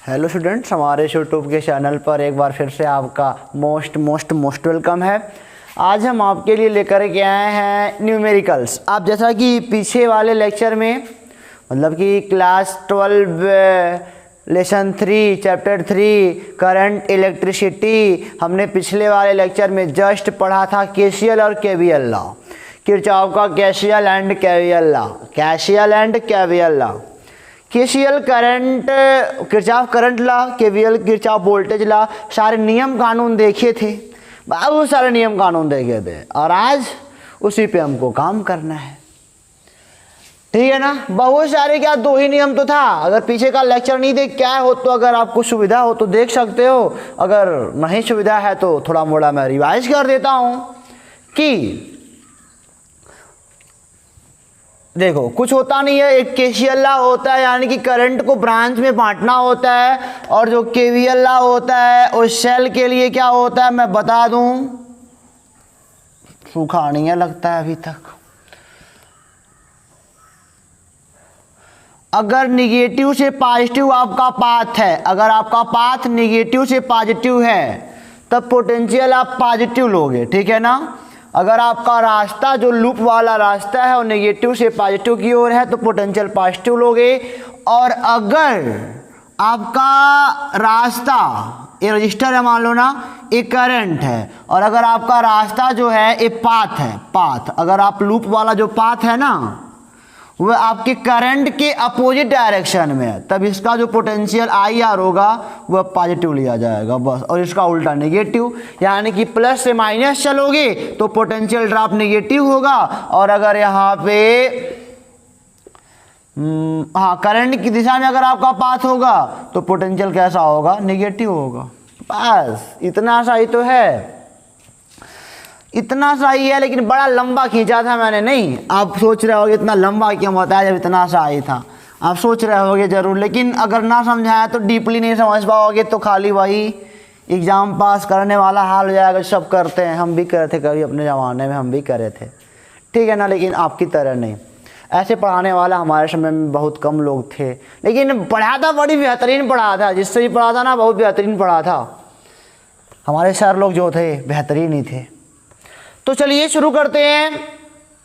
Hello students, हमारे YouTube के channel पर एक बार फिर से आपका मोस्ट वेलकम है। आज हम आपके लिए लेकर के आए हैं न्यूमेरिकल्स। आप जैसा कि पीछे वाले लेक्चर में मतलब कि class 12 lesson 3 chapter 3 current electricity हमने पिछले वाले लेक्चर में जस्ट पढ़ा था केसीएल और केवीएल लॉ, किरचॉफ का KCL and KVL law, KCL and KVL law. KCL current Kirchhoff current law, KVL Kirchhoff voltage law, सारे नियम कानून देखे थे, बहुत सारे नियम कानून देखे थे और आज उसी पे हमको काम करना है। ठीक है ना, बहुत सारे, क्या दो ही नियम तो था। अगर पीछे का लेक्चर नहीं देख क्या हो तो अगर आपको सुविधा हो तो देख सकते हो, अगर नहीं सुविधा है तो थोड़ा मोड़ा मैं रिवाइज कर देता हूँ कि देखो कुछ होता नहीं है। एक केसीएल लॉ होता है यानी कि करंट को ब्रांच में बांटना होता है, और जो केवीएल लॉ होता है उस सेल के लिए क्या होता है मैं बता दूं, सूखा नहीं है लगता है अभी तक। अगर निगेटिव से पॉजिटिव आपका पाथ है, अगर आपका पाथ निगेटिव से पॉजिटिव है तब पोटेंशियल आप पॉजिटिव लोगे, ठीक है ना। अगर आपका रास्ता जो लूप वाला रास्ता है वो नेगेटिव से पॉजिटिव की ओर है तो पोटेंशियल पॉजिटिव लोगे। और अगर आपका रास्ता, ये रजिस्टर है मान लो ना, एक करंट है, और अगर आपका रास्ता जो है एक पाथ है, पाथ अगर आप लूप वाला जो पाथ है ना वह आपके करंट के अपोजिट डायरेक्शन में है तब इसका जो पोटेंशियल आई आर होगा वह पॉजिटिव लिया जाएगा बस, और इसका उल्टा नेगेटिव, यानी कि प्लस से माइनस चलोगे तो पोटेंशियल ड्रॉप नेगेटिव होगा। और अगर यहाँ पे हाँ करंट की दिशा में अगर आपका पाथ होगा तो पोटेंशियल कैसा होगा, नेगेटिव होगा। बस इतना सा ही तो है, इतना सा ही है, लेकिन बड़ा लंबा खींचा था मैंने। नहीं, आप सोच रहे होगे इतना लंबा क्यों बताया जब इतना सा ही था, आप सोच रहे होगे जरूर, लेकिन अगर ना समझाया तो डीपली नहीं समझ पाओगे तो खाली वही एग्ज़ाम पास करने वाला हाल हो जाएगा। सब करते हैं, हम भी करे थे कभी अपने ज़माने में, हम भी करे थे, ठीक है ना, लेकिन आपकी तरह नहीं। ऐसे पढ़ाने वाला हमारे समय में बहुत कम लोग थे, लेकिन पढ़ा था, बड़ी बेहतरीन पढ़ा था, जिससे भी पढ़ा था ना बहुत बेहतरीन पढ़ा था। हमारे सर लोग जो थे बेहतरीन ही थे। तो चलिए शुरू करते हैं।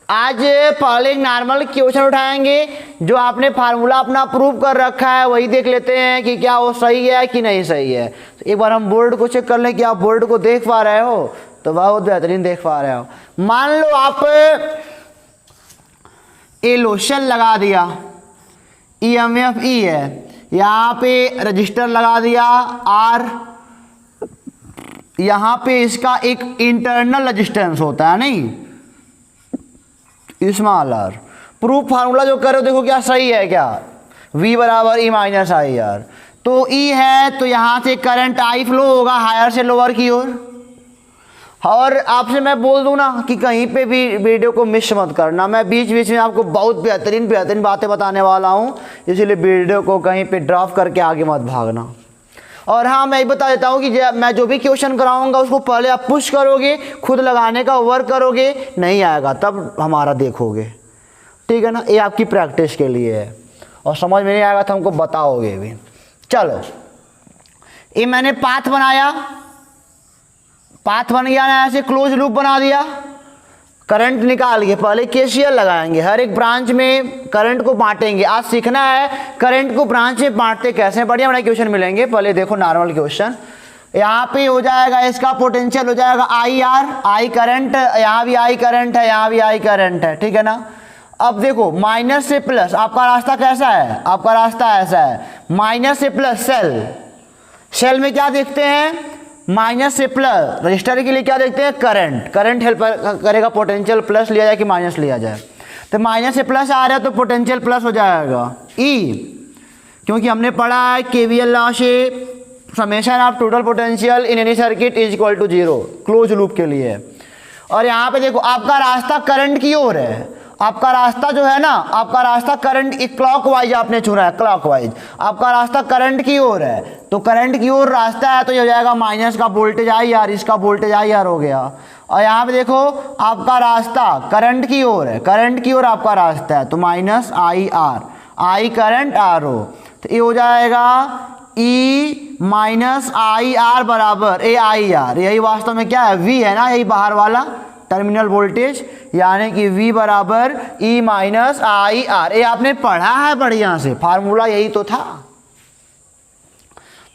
आज पहले एक नॉर्मल क्वेश्चन उठाएंगे, जो आपने फार्मूला अपना प्रूव कर रखा है वही देख लेते हैं कि क्या वो सही है कि नहीं सही है। तो एक बार हम बोर्ड को चेक कर लें कि आप बोर्ड को देख पा रहे हो, तो बहुत बेहतरीन देख पा रहे हो। मान लो आप ए लोशन लगा दिया, EMF E है, यहाँ पे रजिस्टर लगा दिया R, यहाँ पे इसका एक इंटरनल रेजिस्टेंस होता है नहीं, स्मॉल r। प्रूफ फार्मूला जो करो देखो क्या सही है क्या, V बराबर E माइनस आई आर। तो E है तो यहाँ से करंट I फ्लो होगा हायर से लोअर की ओर। और आपसे मैं बोल दूं ना कि कहीं पे भी वीडियो को मिस मत करना, मैं बीच बीच में आपको बहुत बेहतरीन बातें बताने वाला हूँ, इसीलिए वीडियो को कहीं पे ड्रॉप करके आगे मत भागना। और हाँ, मैं बता देता हूँ कि मैं जो भी क्वेश्चन कराऊंगा उसको पहले आप पुश करोगे, खुद लगाने का वर्क करोगे, नहीं आएगा तब हमारा देखोगे, ठीक है ना। ये आपकी प्रैक्टिस के लिए है, और समझ में नहीं आएगा तो हमको बताओगे भी। चलो, ये मैंने पाथ बनाया, पाथ बन गया ना, ऐसे क्लोज लूप बना दिया। करंट निकाल के पहले केसीएल लगाएंगे, हर एक ब्रांच में करंट को बांटेंगे। आज सीखना है करंट को ब्रांच में बांटते कैसे, बढ़िया बढ़िया क्वेश्चन मिलेंगे। पहले देखो नॉर्मल क्वेश्चन, यहाँ पे हो जाएगा इसका पोटेंशियल हो जाएगा आई आर, आई करंट, यहाँ भी आई करंट है, यहाँ भी आई करंट है, ठीक है ना। अब देखो माइनस से प्लस, आपका रास्ता कैसा है, आपका रास्ता ऐसा है, माइनस से प्लस सेल, सेल में क्या देखते हैं, माइनस से प्लस। रजिस्टर के लिए क्या देखते हैं, करंट, करंट हेल्प करेगा पोटेंशियल प्लस लिया जाए कि माइनस लिया जाए। तो माइनस से प्लस आ रहा है तो पोटेंशियल प्लस हो जाएगा ई, क्योंकि हमने पढ़ा है केवीएल लॉ से summation of total potential in any circuit is equal to 0, close loop के लिए। और यहाँ पे देखो आपका रास्ता करंट की ओर है, आपका रास्ता जो है ना, आपका रास्ता करंट एक क्लॉकवाइज आपने चुना है, क्लॉकवाइज आपका रास्ता करंट की ओर है, तो करंट की ओर रास्ता है तो ये हो जाएगा माइनस का वोल्टेज आई आर, इसका वोल्टेज आई आर हो गया। और यहाँ पे देखो आपका रास्ता करंट की ओर है, करंट की ओर आपका रास्ता है तो minus I R, I current R हो, तो ये हो जाएगा ई माइनस आई आर बराबर ए आई आर, यही वास्तव में क्या है, वी है ना, यही बाहर वाला टर्मिनल वोल्टेज, यानी कि V बराबर ई माइनस आई आर। ये आपने पढ़ा है बढ़िया से, फार्मूला यही तो था,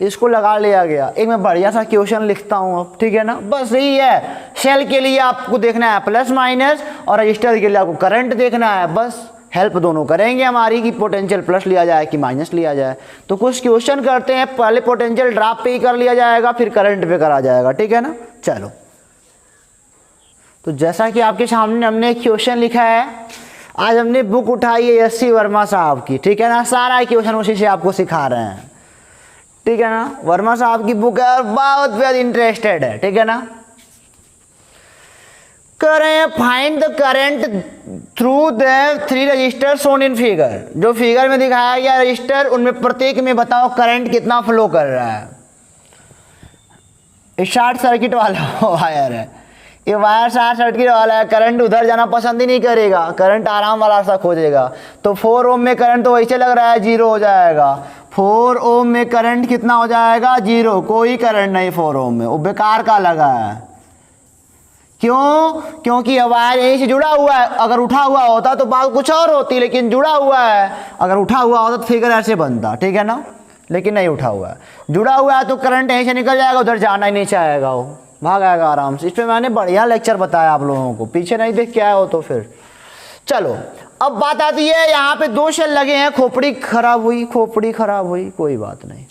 तो इसको लगा लिया गया। एक मैं बढ़िया सा क्वेश्चन लिखता हूँ अब, ठीक है ना, बस यही है। सेल के लिए आपको देखना है प्लस माइनस, और रजिस्टर के लिए आपको करंट देखना है, बस हेल्प दोनों करेंगे हमारी कि पोटेंशियल प्लस लिया जाए कि माइनस लिया जाए। तो कुछ क्वेश्चन करते हैं, पहले पोटेंशियल ड्रॉप पे ही कर लिया जाएगा, फिर करंट पे करा जाएगा, ठीक है ना। चलो, तो जैसा कि आपके सामने हमने एक क्वेश्चन लिखा है, आज हमने बुक उठाई है एस सी वर्मा साहब की, ठीक है ना, सारा क्वेश्चन उसी से आपको सिखा रहे हैं, ठीक है ना। वर्मा साहब की बुक है और बहुत बेहद इंटरेस्टेड है, ठीक है ना। करें find the current through the 3 register shown in figure, जो फिगर में दिखाया गया रजिस्टर, उनमें प्रत्येक में बताओ करंट कितना फ्लो कर रहा है। शॉर्ट सर्किट वाला वायर है ये, वायर शॉर्ट सर्किट वाला है, करंट उधर जाना पसंद ही नहीं करेगा, करंट आराम वाला सा खोजेगा। तो 4 ओम में करंट तो वैसे लग रहा है 0 हो जाएगा, 4 ओम में करंट कितना हो जाएगा, 0, कोई करंट नहीं 4 ओम में, वो बेकार का लगा है। क्यों? क्योंकि वायर यहीं से जुड़ा हुआ है, अगर उठा हुआ होता तो बात कुछ और होती, लेकिन जुड़ा हुआ है, अगर उठा हुआ होता तो फिगर ऐसे बनता, ठीक है ना, लेकिन नहीं उठा हुआ है, जुड़ा हुआ है, तो करंट यहीं से निकल जाएगा, उधर जाना ही नहीं चाहेगा, वो भाग आएगा आराम से। इस पर मैंने बढ़िया लेक्चर बताया आप लोगों को, पीछे नहीं देख के आए हो तो फिर। चलो, अब बात आती है, यहाँ पे 2 शेल लगे हैं, खोपड़ी खराब हुई, खोपड़ी खराब हुई, कोई बात नहीं।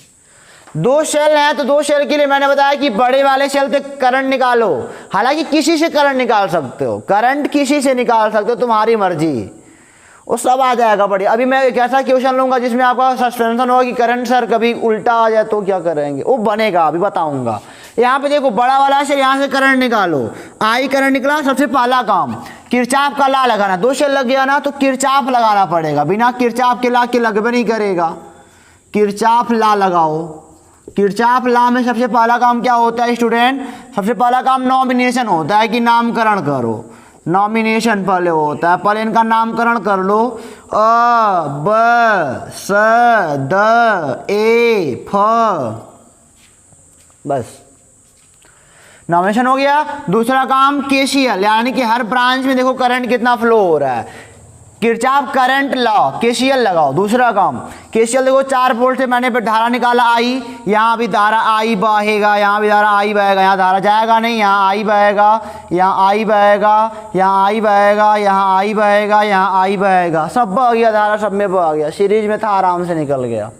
2 शेल हैं, तो 2 शेल के लिए मैंने बताया कि बड़े वाले शेल से करंट निकालो। हालांकि किसी से करंट निकाल सकते हो, करंट किसी से निकाल सकते हो, तुम्हारी मर्जी, वो सब आ जाएगा बढ़िया। अभी मैं एक ऐसा क्वेश्चन लूंगा जिसमें आपका सस्पेंशन होगा कि करंट सर कभी उल्टा आ जाए तो क्या करेंगे, वो बनेगा, अभी बताऊंगा। यहाँ पे देखो, बड़ा वाला शेल, यहाँ से करंट निकालो, आई करंट निकला, सबसे पहला काम किरचॉफ का लॉ लगाना। 2 शेल लग गया ना, तो किरचॉफ लगाना पड़ेगा, बिना किरचॉफ के लॉ के लगभग नहीं करेगा, किरचॉफ लॉ लगाओ। किरचॉफ लॉ में सबसे पहला काम क्या होता है स्टूडेंट, सबसे पहला काम नॉमिनेशन होता है कि नामकरण करो, नॉमिनेशन पहले होता है, पहले इनका नामकरण कर लो, अ ब स द ए फ, बस नॉमिनेशन हो गया। दूसरा काम केसीएल, यानी कि हर ब्रांच में देखो करंट कितना फ्लो हो रहा है, किरचॉफ करंट लॉ, केसीएल लगाओ। दूसरा काम केसीएल देखो, 4 वोल्ट से मैंने धारा निकाला आई, यहाँ भी धारा आई बहेगा, यहाँ भी धारा आई बहेगा, यहाँ धारा जाएगा नहीं, यहाँ आई बहेगा, यहाँ आई बहेगा, यहाँ आई बहेगा, यहाँ आई बहेगा, यहाँ आई बहेगा, सब बह गया धारा, सब में बह गया, सीरीज में था, आराम से निकल गया।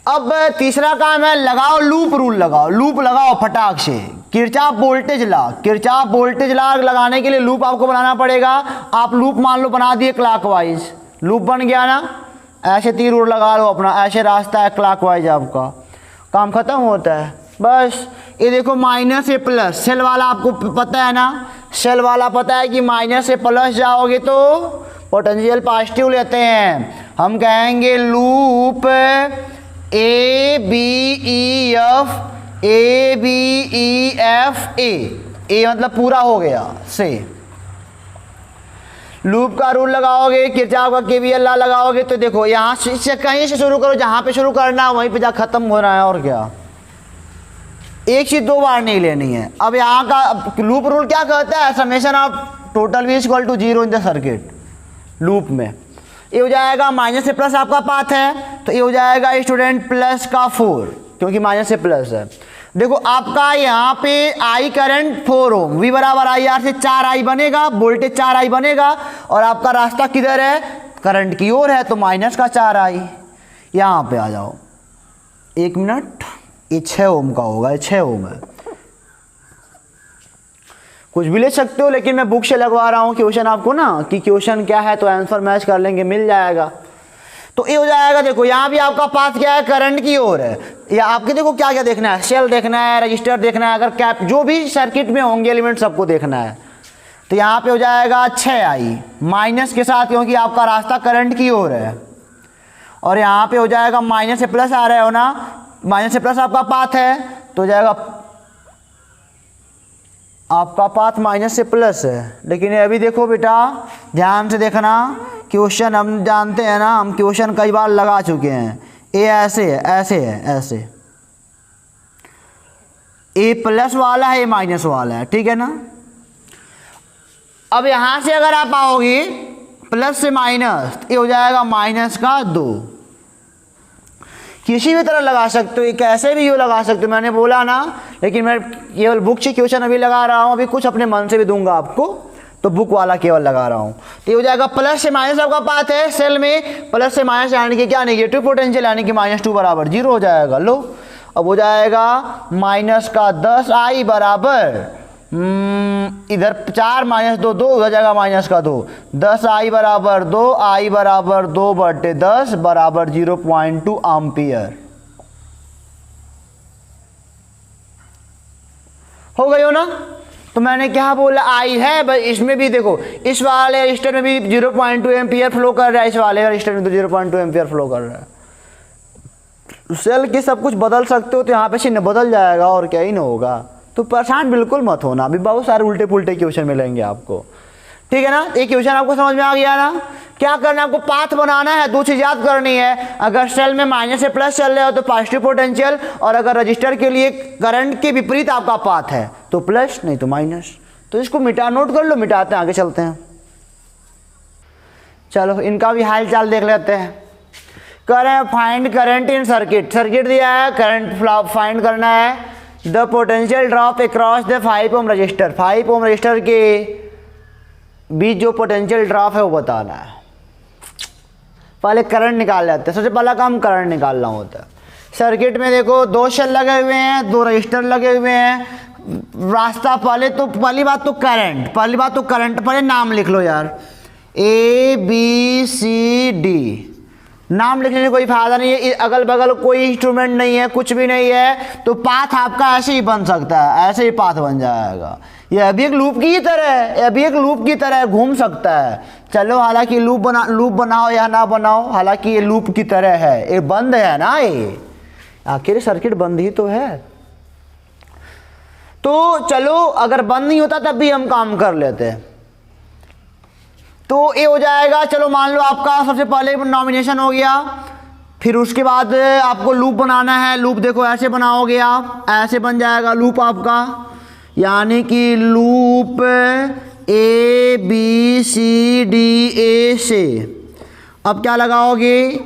अब तीसरा काम है, लगाओ लूप रूल, लगाओ लूप, लगाओ फटाक से, Kirchhoff voltage law. Kirchhoff voltage law लगाने के लिए लूप आपको बनाना पड़ेगा। आप लूप मान लो बना दिए क्लॉकवाइज, लूप बन गया ना, ऐसे तीर उड़ लगा लो अपना, ऐसे रास्ता है क्लॉकवाइज, आपका काम खत्म होता है। बस ये देखो, माइनस से प्लस, सेल वाला आपको पता है ना, सेल वाला पता है कि माइनस से प्लस जाओगे तो पोटेंशियल पॉजिटिव लेते हैं। हम कहेंगे loop A B E F, A B E F A मतलब पूरा हो गया से। लूप का रूल लगाओगे, किरचॉफ का केवीएल लॉ लगाओगे, तो देखो यहाँ से कहीं से शुरू करो, जहाँ पे शुरू करना है वहीं पे जा खत्म हो रहा है, और क्या, एक चीज 2 बार नहीं लेनी है। अब यहाँ का लूप रूल क्या कहता है, summation of total V equal to 0 in the circuit. Loop में ये हो जाएगा, माइनस से प्लस आपका पाथ है, तो ये हो जाएगा स्टूडेंट प्लस का 4, क्योंकि माइनस से प्लस है। देखो आपका यहाँ पे आई करंट 4 ओम, वी बराबर आई आर से 4 आई बनेगा, वोल्टेज 4 आई बनेगा, और आपका रास्ता किधर है, करंट की ओर है, तो माइनस का 4 आई। यहाँ पे आ जाओ, 1 मिनट, ये 6 ओम का होगा, ये 6 ओम है। कुछ भी ले सकते हो, लेकिन मैं बुक से लगवा रहा हूँ क्वेश्चन आपको ना, कि क्वेश्चन क्या है, तो आंसर मैच कर लेंगे, मिल जाएगा। तो ये हो जाएगा, देखो यहाँ भी आपका पाथ क्या है, करंट की ओर है। या आपके देखो क्या क्या देखना है, सेल देखना है, रजिस्टर देखना है, अगर कैप जो भी सर्किट में होंगे एलिमेंट सबको देखना है। तो यहाँ पे हो जाएगा 6 आई माइनस के साथ, क्योंकि आपका रास्ता करंट की ओर है, और यहाँ पे हो जाएगा माइनस से प्लस आ रहे हो ना, माइनस से प्लस आपका पाथ है, तो हो जाएगा आपका पाथ माइनस से प्लस है। लेकिन ये अभी देखो बेटा, ध्यान से देखना, क्वेश्चन हम जानते हैं ना, हम क्वेश्चन कई बार लगा चुके हैं। ए ऐसे है, ऐसे है, ऐसे ए प्लस वाला है, ए माइनस वाला है, ठीक है ना। अब यहां से अगर आप आओगे प्लस से माइनस, ये हो जाएगा माइनस का 2। किसी भी तरह लगा सकते हो, ये कैसे भी यू लगा सकते हो, मैंने बोला ना, लेकिन मैं केवल बुक से क्वेश्चन अभी लगा रहा हूँ, अभी कुछ अपने मन से भी दूंगा आपको, तो बुक वाला केवल लगा रहा हूँ। तो ये हो जाएगा प्लस से माइनस आपका पाथ है सेल में, प्लस से माइनस यानी कि क्या नेगेटिव पोटेंशियल, यानी कि -2 बराबर 0 हो जाएगा। लो अब हो जाएगा माइनस का 10i बराबर इधर 4 - 2 2 हो जाएगा माइनस का 2, 10i बराबर 2, i बराबर 2/10 बराबर 0.2 एम्पियर। हो गई हो ना। तो मैंने क्या बोला, आई है बस, इसमें भी देखो इस वाले रजिस्टर में भी 0.2 एम्पियर फ्लो कर रहा है, इस वाले रजिस्टर में तो 0.2 एम्पियर फ्लो कर रहा है। सेल के सब कुछ बदल सकते हो, तो यहाँ पे चिन्ह बदल जाएगा और क्या ही ना होगा। तो परेशान बिल्कुल मत होना, अभी बहुत सारे उल्टे पुल्टे क्वेश्चन मिलेंगे आपको, ठीक है ना। एक क्वेश्चन आपको समझ में आ गया ना। क्या करना है आपको, पाथ बनाना है, 2 चीज याद करनी है। अगर सेल में माइनस से प्लस चल रहे हो तो पॉजिटिव पोटेंशियल, और अगर रजिस्टर के लिए करंट के विपरीत आपका पाथ है तो प्लस नहीं तो माइनस। तो इसको मिटा, नोट कर लो, मिटाते हैं, आगे चलते हैं। चलो इनका भी हाल चाल देख लेते हैं। करें find current in circuit, circuit दिया है, करंट फाइंड करना है। The potential drop across the 5 ohm resistor, 5 ohm resistor के बीच जो पोटेंशियल ड्रॉप है वो बताना है। पहले करंट निकाल लेते हैं, सबसे पहला काम करंट निकालना होता है। सर्किट में देखो 2 शेल लगे हुए हैं, 2 रजिस्टर लगे हुए हैं। रास्ता पहली बात तो करंट, पहले नाम लिख लो यार, ABCD। नाम लिखने से कोई फायदा नहीं है, अगल बगल कोई इंस्ट्रूमेंट नहीं है, कुछ भी नहीं है, तो पाथ आपका ऐसे ही बन सकता है, ऐसे ही पाथ बन जाएगा। ये अभी एक लूप की तरह है, अभी एक लूप की तरह घूम सकता है। चलो हालांकि लूप बनाओ या ना बनाओ, हालांकि ये लूप की तरह है, ये बंद है ना, ये आखिर सर्किट बंद ही तो है। तो चलो अगर बंद नहीं होता तब भी हम काम कर लेते हैं। तो ये हो जाएगा, चलो मान लो आपका सबसे पहले नॉमिनेशन हो गया, फिर उसके बाद आपको लूप बनाना है। लूप देखो ऐसे बनाओगे आप, ऐसे बन जाएगा लूप आपका, यानी कि लूप ABCDA से। अब क्या लगाओगे,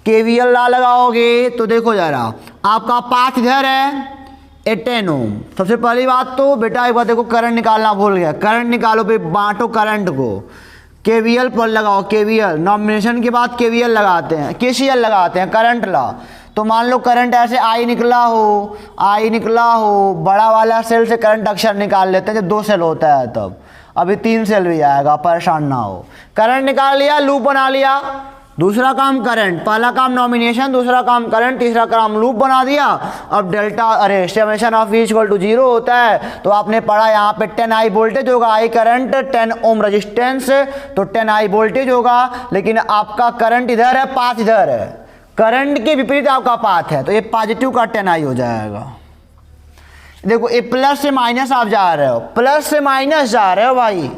KVL लगाओगे। तो देखो जरा, आपका पाथ इधर है 10 ओम। सबसे पहली बात तो बेटा एक बार देखो, करंट निकालना भूल गया, करंट निकालो, फिर बांटो करंट को। KVL पर लगाओ, KVL नॉमिनेशन के बाद KVL लगाते हैं, KCL लगाते हैं, करंट ला। तो मान लो करंट ऐसे I निकला हो, बड़ा वाला सेल से करंट अक्षर निकाल लेते हैं जब 2 सेल होता है तब। अभी 3 सेल भी आएगा, परेशान ना हो। करंट निकाल लिया, लूप बना लिया। दूसरा काम करंट, पहला काम नॉमिनेशन, दूसरा काम करंट, तीसरा काम लूप बना दिया। अब समेशन ऑफ V = 0 होता है। तो आपने पढ़ा यहाँ पे 10I वोल्टेज होगा, I करंट, 10 ओम रेजिस्टेंस, तो 10I वोल्टेज होगा। लेकिन आपका करंट इधर है, पाथ इधर है, करंट के विपरीत आपका पाथ है, तो ये पॉजिटिव का 10I हो जाएगा। देखो ये प्लस से माइनस आप जा रहे हो, प्लस से माइनस जा रहे हो भाई,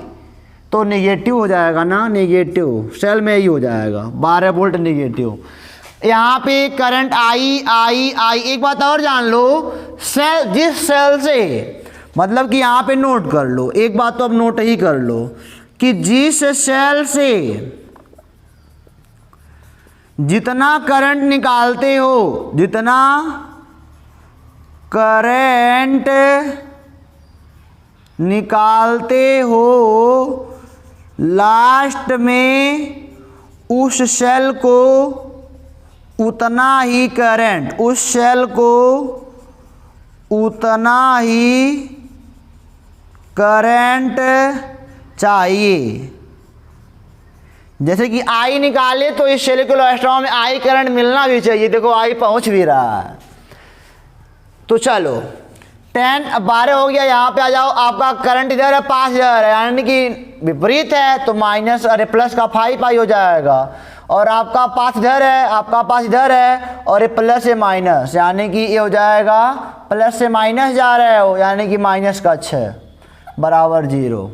तो नेगेटिव हो जाएगा ना, नेगेटिव सेल में ही हो जाएगा, 12 वोल्ट नेगेटिव। यहाँ पे करंट I। एक बात और जान लो, सेल जिस सेल से, मतलब कि यहाँ पे नोट कर लो, एक बात तो अब नोट ही कर लो कि जिस सेल से जितना करंट निकालते हो, जितना करंट निकालते हो, लास्ट में उस सेल को उतना ही करंट, उस सेल को उतना ही करंट चाहिए। जैसे कि I निकाले तो इस सेल के इलेक्ट्रॉन में I करंट मिलना भी चाहिए। देखो I पहुंच भी रहा है। तो चलो 12 हो गया, यहाँ पे आ जाओ, आपका करंट इधर है, पास इधर है, यानी कि विपरीत है, तो प्लस का 5I हो जाएगा। और आपका पास इधर है, आपका पास इधर है, और ये प्लस से माइनस, यानी कि ये हो जाएगा प्लस से माइनस जा रहे हो, यानी कि माइनस का 6 बराबर 0।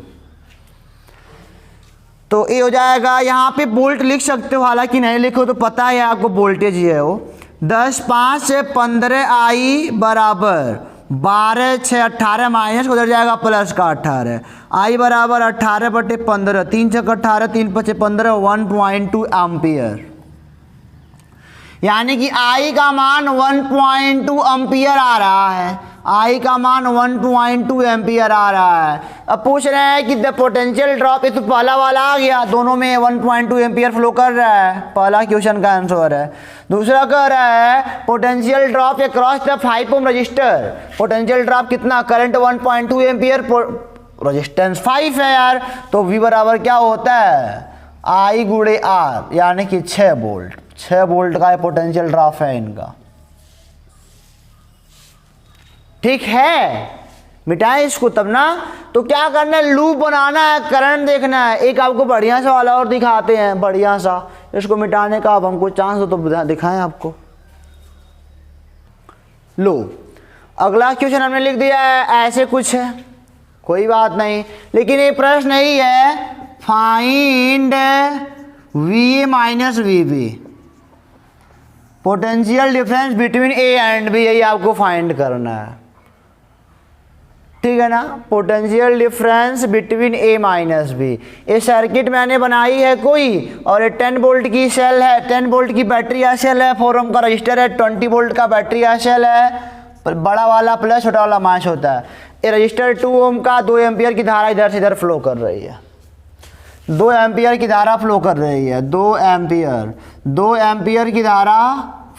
तो ये हो जाएगा। यहाँ पे वोल्ट लिख सकते हो, हालांकि नहीं लिखो तो पता है आपको वोल्टेज ही है वो। 10 5 से 15 आई बराबर 12 6 18 माइनस उधर जाएगा प्लस का 18 आई बराबर 18/15 3 6 18 3 5 15 1.2 एम्पियर। यानी कि आई का मान 1.2 एम्पियर आ रहा है, आई का मान 1.2 एम्पियर आ रहा है। अब पूछ रहे हैं कि द पोटेंशियल ड्रॉप, ये तो पहला वाला आ गया, दोनों में 1.2 एम्पियर फ्लो कर रहा है, पहला क्वेश्चन का आंसर है। दूसरा कह रहा है potential drop across the 5 ohm resistor, potential drop कितना, करंट 1.2 एम्पियर, रेजिस्टेंस 5 है यार, तो V बराबर क्या होता है I गुणे R, यानी कि 6 वोल्ट, 6 वोल्ट का पोटेंशियल ड्रॉप है इनका। ठीक है, मिटाएं इसको तब ना। तो क्या करना है, लूप बनाना है, करंट देखना है। एक आपको बढ़िया सा वाला और दिखाते हैं, बढ़िया सा, इसको मिटाने का। अब हमको चांस हो तो दिखाएं आपको। लो, अगला क्वेश्चन हमने लिख दिया है, ऐसे कुछ है, कोई बात नहीं, लेकिन ये प्रश्न नहीं है, find VA minus VB, potential difference between A and B, यही आपको फाइंड करना है। ठीक है ना, potential difference between A minus B। ये सर्किट मैंने बनाई है कोई, और ये 10 वोल्ट की सेल है, 10 वोल्ट की बैटरी या सेल है, 4 ओम का रजिस्टर है, 20 वोल्ट का बैटरी या सेल है, बड़ा वाला प्लस छोटा वाला माइनस होता है। ये रजिस्टर 2 ओम का 2 एम्पियर की धारा इधर से इधर फ्लो कर रही है, 2 एम्पियर की धारा फ्लो कर रही है, 2 एम्पियर की धारा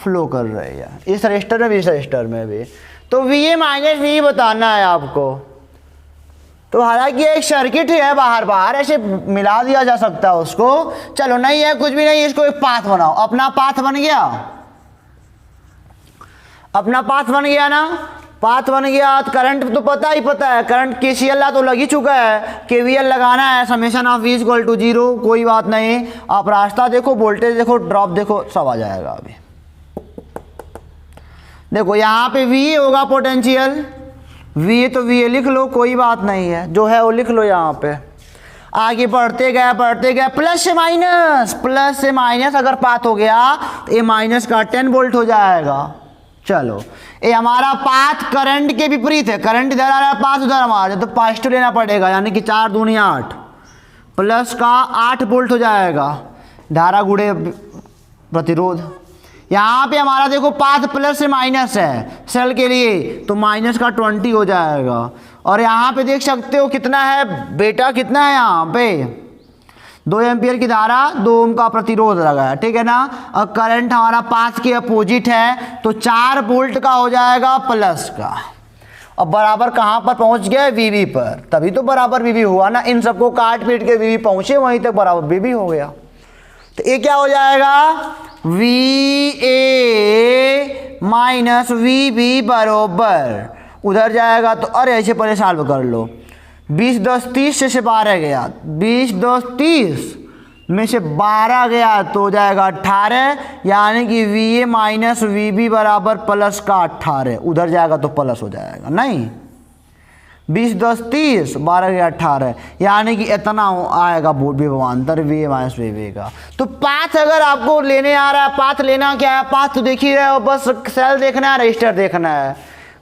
फ्लो कर रही है, इस रजिस्टर में भी इस रजिस्टर में भी। तो VA माइनस VB बताना है आपको। तो हालांकि एक सर्किट है, बाहर बाहर ऐसे मिला दिया जा सकता है उसको, चलो नहीं है कुछ भी नहीं, इसको एक पाथ बनाओ, अपना पाथ बन गया, अपना पाथ बन गया ना, पाथ बन गया। तो करंट तो पता ही पता है, करंट KCL तो लग ही चुका है, KVL लगाना है, summation of V equal to 0, कोई बात नहीं। आप रास्ता देखो, वोल्टेज देखो, ड्रॉप देखो, सब आ जाएगा। अभी देखो यहाँ पे VA होगा पोटेंशियल, VA तो VA लिख लो, कोई बात नहीं है, जो है वो लिख लो यहाँ पे। आगे बढ़ते गए प्लस से माइनस अगर पाथ हो गया तो ये माइनस का 10 वोल्ट हो जाएगा। चलो, ये हमारा पाथ करंट के विपरीत है, करंट इधर आ रहा है, पाथ उधर हमारा, तो पॉजिटिव लेना पड़ेगा, यानी कि 4 दूनी 8, प्लस का 8 वोल्ट हो जाएगा, धारा गुणे प्रतिरोध। यहाँ पे हमारा देखो पाथ प्लस से माइनस है सेल के लिए, तो माइनस का 20 हो जाएगा। और यहाँ पे देख सकते हो कितना है बेटा, कितना है यहाँ पे 2 एम्पियर की धारा, 2 ओम का प्रतिरोध लगा है, ठीक है ना। और करंट हमारा पाथ के अपोजिट है, तो 4 वोल्ट का हो जाएगा प्लस का। अब बराबर कहाँ पर पहुँच गए, VB पर, तभी तो बराबर VB हुआ ना, इन सबको काट पीट के VB पहुँचे, वहीं तक बराबर VB हो गया। तो ये क्या हो जाएगा, VA माइनस VB बरोबर, उधर जाएगा तो अरे ऐसे पहले सॉल्व कर लो, 20 10 30 से 12 गया, 20 10 30 में से 12 गया तो हो जाएगा 18, यानी कि VA माइनस VB बराबर प्लस का 18, उधर जाएगा तो प्लस हो जाएगा, नहीं 20 10 30 12 गया 18, यानी कि इतना आएगा विभवांतर VA माइनस VB का। तो पाथ अगर आपको लेने आ रहा है, पाथ लेना क्या है, पाथ तो देख ही रहे हो, बस सेल देखना है, रजिस्टर देखना है।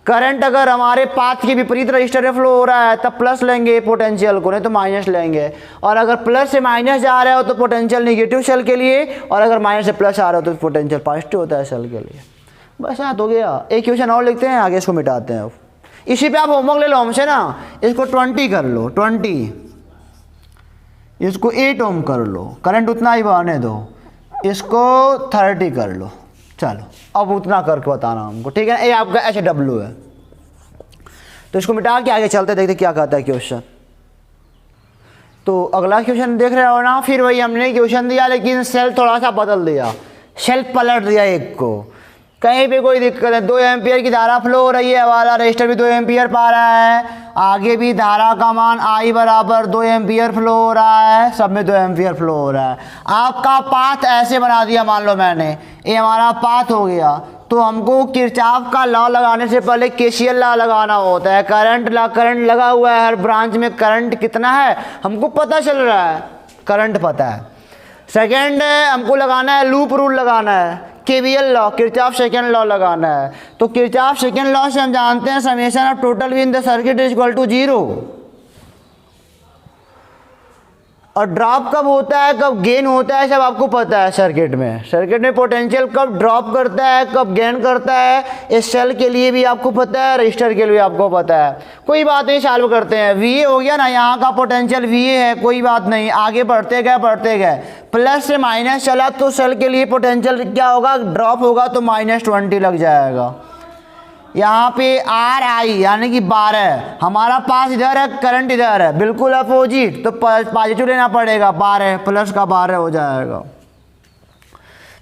करंट अगर हमारे पाथ के विपरीत रजिस्टर में फ्लो हो रहा है तब प्लस लेंगे पोटेंशियल को, नहीं तो माइनस लेंगे। और अगर प्लस से माइनस जा रहे हो तो पोटेंशियल निगेटिव सेल के लिए, और अगर माइनस से प्लस आ रहा हो तो पोटेंशियल पॉजिटिव होता है सेल के लिए। बस याद हो गया। एक क्वेश्चन और लिखते हैं, आगे इसको मिटाते हैं। इसी पे आप होमवर्क ले लो हमसे ना, इसको 20 कर लो, 20, इसको 8 ओम कर लो, करंट उतना ही बहने दो, इसको 30 कर लो। चलो अब उतना करके बताना हमको, ठीक है। ये आपका HW है, तो इसको मिटा के आगे चलते देखते क्या कहता है क्वेश्चन। तो अगला क्वेश्चन देख रहे हो ना, फिर वही हमने क्वेश्चन दिया, लेकिन सेल थोड़ा सा बदल दिया, सेल पलट दिया एक को, कहीं पे कोई दिक्कत है। 2 एम्पियर की धारा फ्लो हो रही है, वाला रजिस्टर भी 2 एम्पियर पा रहा है, आगे भी धारा का मान I बराबर 2 एम्पियर फ्लो हो रहा है, सब में 2 एम्पियर फ्लो हो रहा है। आपका पाथ ऐसे बना दिया, मान लो मैंने, ये हमारा पाथ हो गया, तो हमको किरचॉफ का लॉ लगाने से पहले KCL लॉ लगाना होता है। करंट लगा हुआ है, हर ब्रांच में करंट कितना है हमको पता चल रहा है, करंट पता है। सेकेंड हमको लगाना है लूप रूल लगाना है, KVL law, Kirchhoff second law लगाना है। तो किरचॉफ सेकंड लॉ से हम जानते हैं summation of total V in the circuit is equal to 0। और ड्रॉप कब होता है, कब गेन होता है, सब आपको पता है सर्किट में। सर्किट में पोटेंशियल कब ड्रॉप करता है, कब गेन करता है, इस सेल के लिए भी आपको पता है, रजिस्टर के लिए आपको पता है। कोई बात नहीं, सॉल्व करते हैं। वीए हो गया ना, यहाँ का पोटेंशियल वीए है, कोई बात नहीं, आगे बढ़ते गए, प्लस से माइनस चला तो सेल के लिए पोटेंशियल क्या होगा, ड्रॉप होगा तो -20 लग जाएगा। यहाँ पे आर आई यानी कि 12, हमारा पास इधर है, करंट इधर है, बिल्कुल अपोजिट, तो पॉजिटिव लेना पड़ेगा, 12 प्लस का 12 हो जाएगा।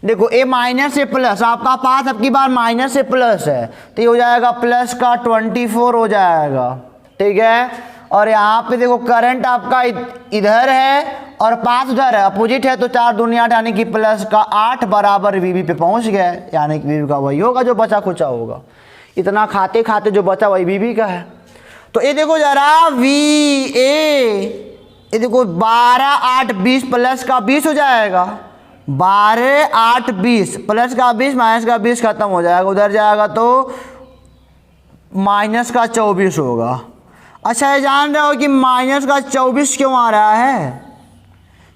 देखो ए माइनस से प्लस, आपका पास अब की बार माइनस से प्लस है, तो ये हो जाएगा प्लस का 24 हो जाएगा, ठीक है। और यहाँ पे देखो करंट आपका इधर है और पास उधर है, अपोजिट है, तो 4 दूनी 8 यानी कि प्लस का 8 बराबर वीबी पे पहुँच गए, यानी कि वीबी का वही होगा जो बचा खुचा होगा। इतना खाते खाते जो बचा वही वीबी का है। तो ये देखो जरा वी ए, ये देखो 12 8 20 प्लस का 20 हो जाएगा, 12 8 20 प्लस का 20 माइनस का 20 खत्म हो जाएगा, उधर जाएगा तो माइनस का 24 होगा। अच्छा ये जान रहे हो कि माइनस का 24 क्यों आ रहा है,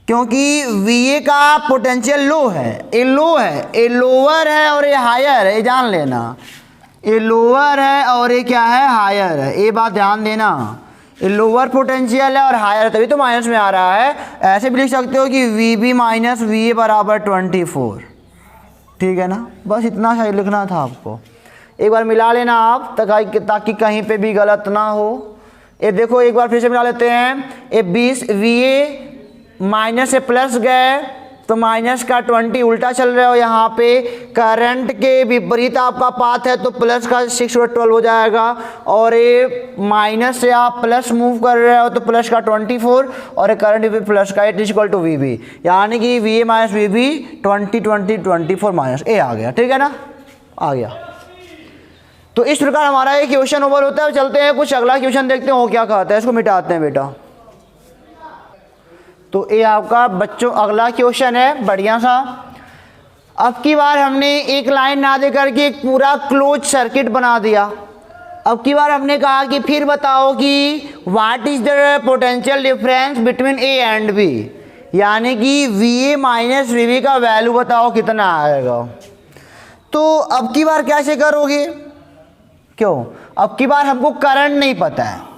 क्योंकि वीए का पोटेंशियल लो है, ये लो है, ये लोअर है और ये हायर है, ये जान लेना। ये लोअर है और ये क्या है, हायर है, ये बात ध्यान देना। ये लोअर पोटेंशियल है और हायर है, तभी तो माइनस में आ रहा है। ऐसे भी लिख सकते हो कि V B minus V A बराबर 24, ठीक है ना। बस इतना सही लिखना था आपको, एक बार मिला लेना आप ताकि कहीं पे भी गलत ना हो। ये देखो एक बार फिर से मिला लेते हैं, ये 20 वी ए माइनस से प्लस गए तो माइनस का 20 उल्टा चल रहे हो, यहाँ पे करंट के विपरीत आपका पाथ है तो प्लस का 6/12 हो जाएगा, और ये माइनस से आप प्लस मूव कर रहे हो तो प्लस का 24, और ये करंट भी प्लस का 8 वी बी, यानी कि V A minus V B 24 minus A आ गया, ठीक है ना, आ गया। तो इस प्रकार हमारा ये क्वेश्चन ओवर होता है। चलते हैं कुछ अगला क्वेश्चन देखते हैं वो क्या कहता है, इसको मिटाते हैं बेटा। तो ये आपका बच्चों अगला क्वेश्चन है बढ़िया सा। अब की बार हमने एक लाइन ना दे करके एक पूरा क्लोज सर्किट बना दिया। अब की बार हमने कहा कि फिर बताओ कि what is the potential difference between A and B, यानी कि V A minus V B का वैल्यू बताओ कितना आएगा। तो अब की बार कैसे करोगे, क्यों, अब की बार हमको करंट नहीं पता है।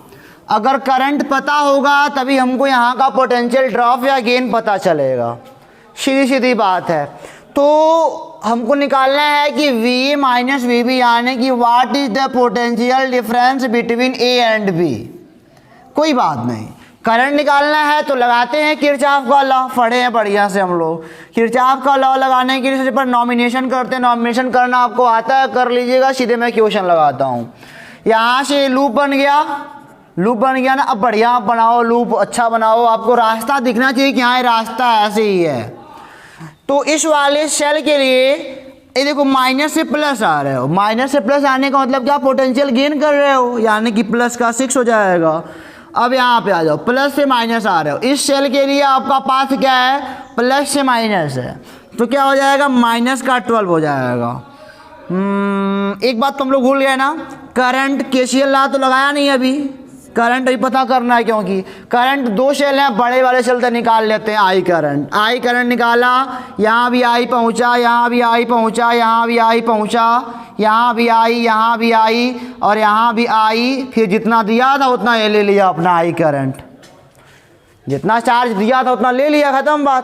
अगर करंट पता होगा तभी हमको यहाँ का पोटेंशियल ड्रॉप या गेन पता चलेगा, सीधी सीधी बात है। तो हमको निकालना है कि V A minus V B, यानी कि what is the potential difference between A and B. कोई बात नहीं, करंट निकालना है तो लगाते हैं किरचॉफ का लॉ, पढ़े हैं बढ़िया से हम लोग। किरचॉफ का लॉ लगाने के लिए पर नॉमिनेशन करते हैं, नॉमिनेशन करना आपको आता है, कर लीजिएगा। सीधे मैं क्वेश्चन लगाता हूँ, यहाँ से लूप बन गया, लूप बन गया ना। अब बढ़िया बनाओ लूप, अच्छा बनाओ, आपको रास्ता दिखना चाहिए कि हाँ रास्ता ऐसे ही है। तो इस वाले सेल के लिए ये देखो माइनस से प्लस आ रहे हो, माइनस से प्लस आने का मतलब क्या, पोटेंशियल गेन कर रहे हो, यानी कि प्लस का 6 हो जाएगा। अब यहाँ पे आ जाओ, प्लस से माइनस आ रहे हो, इस सेल के लिए आपका पाथ क्या है, प्लस से माइनस है, तो क्या हो जाएगा, माइनस का 12 हो जाएगा। एक बात तुम लोग भूल गए ना, करंट केसीएल ला तो लगाया नहीं अभी, करंट भी पता करना है, क्योंकि करंट 2 सेल हैं, बड़े वाले सेल से निकाल लेते हैं। आई करंट निकाला, यहाँ भी आई पहुँचा, यहाँ भी आई पहुँचा, यहाँ भी आई पहुँचा, यहाँ भी आई, यहाँ भी आई और यहाँ भी आई। फिर जितना दिया था उतना ये ले लिया अपना आई करंट, जितना चार्ज दिया था उतना ले लिया, खत्म बात।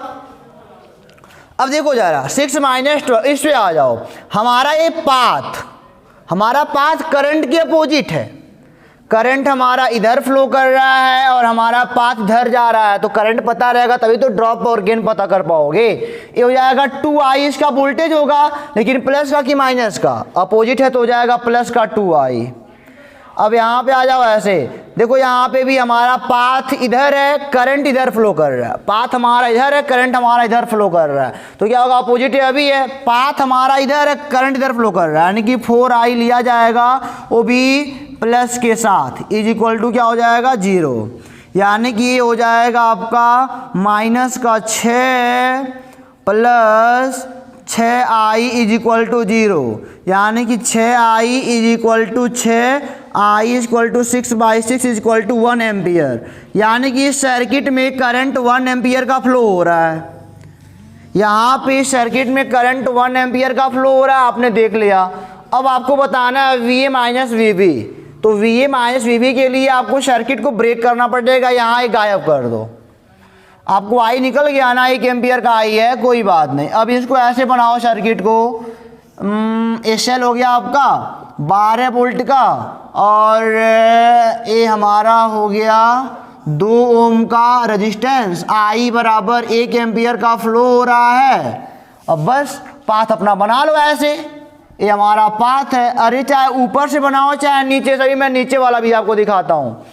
अब देखो जरा 6 - 12 इस पे आ जाओ। हमारा ये पाथ, हमारा पाथ करंट के अपोजिट है, करंट हमारा इधर फ्लो कर रहा है और हमारा पाथ इधर जा रहा है, तो करंट पता रहेगा तभी तो ड्रॉप और गेन पता कर पाओगे। ये हो जाएगा 2i, इसका वोल्टेज होगा, लेकिन प्लस का कि माइनस का, अपोजिट है तो हो जाएगा प्लस का 2i। अब यहाँ पे आ जाओ ऐसे, देखो यहाँ पे भी हमारा पाथ इधर है, करंट इधर फ्लो कर रहा है, पाथ हमारा इधर है, करंट हमारा इधर फ्लो कर रहा है, तो क्या होगा, अपोजिट अभी है, पाथ हमारा इधर है, करंट इधर फ्लो कर रहा है, यानी कि 4i लिया जाएगा, वो भी प्लस के साथ, इज इक्वल टू क्या हो जाएगा, 0, यानी कि ये हो जाएगा आपका -6 + 6i इज इक्वल टू 0, यानी कि 6i is equal to 6i is equal to 6/6 is equal to 1 ampere, यानी कि इस सर्किट में करंट 1 एम्पियर का फ्लो हो रहा है। यहाँ पे सर्किट में करंट 1 एम्पियर का फ्लो हो रहा है, आपने देख लिया। अब आपको बताना है VA माइनस VB, तो VA माइनस VB के लिए आपको सर्किट को ब्रेक करना पड़ेगा। यहाँ एक गायब कर दो, आपको आई निकल गया ना, 1 एम्पियर का आई है, कोई बात नहीं। अब इसको ऐसे बनाओ सर्किट को, SL हो गया आपका 12 वोल्ट का, और ये हमारा हो गया 2 ओम का रेजिस्टेंस, आई बराबर 1 एम्पियर का फ्लो हो रहा है। अब बस पाथ अपना बना लो ऐसे, ये हमारा पाथ है। अरे चाहे ऊपर से बनाओ चाहे नीचे से, मैं नीचे वाला भी आपको दिखाता हूँ।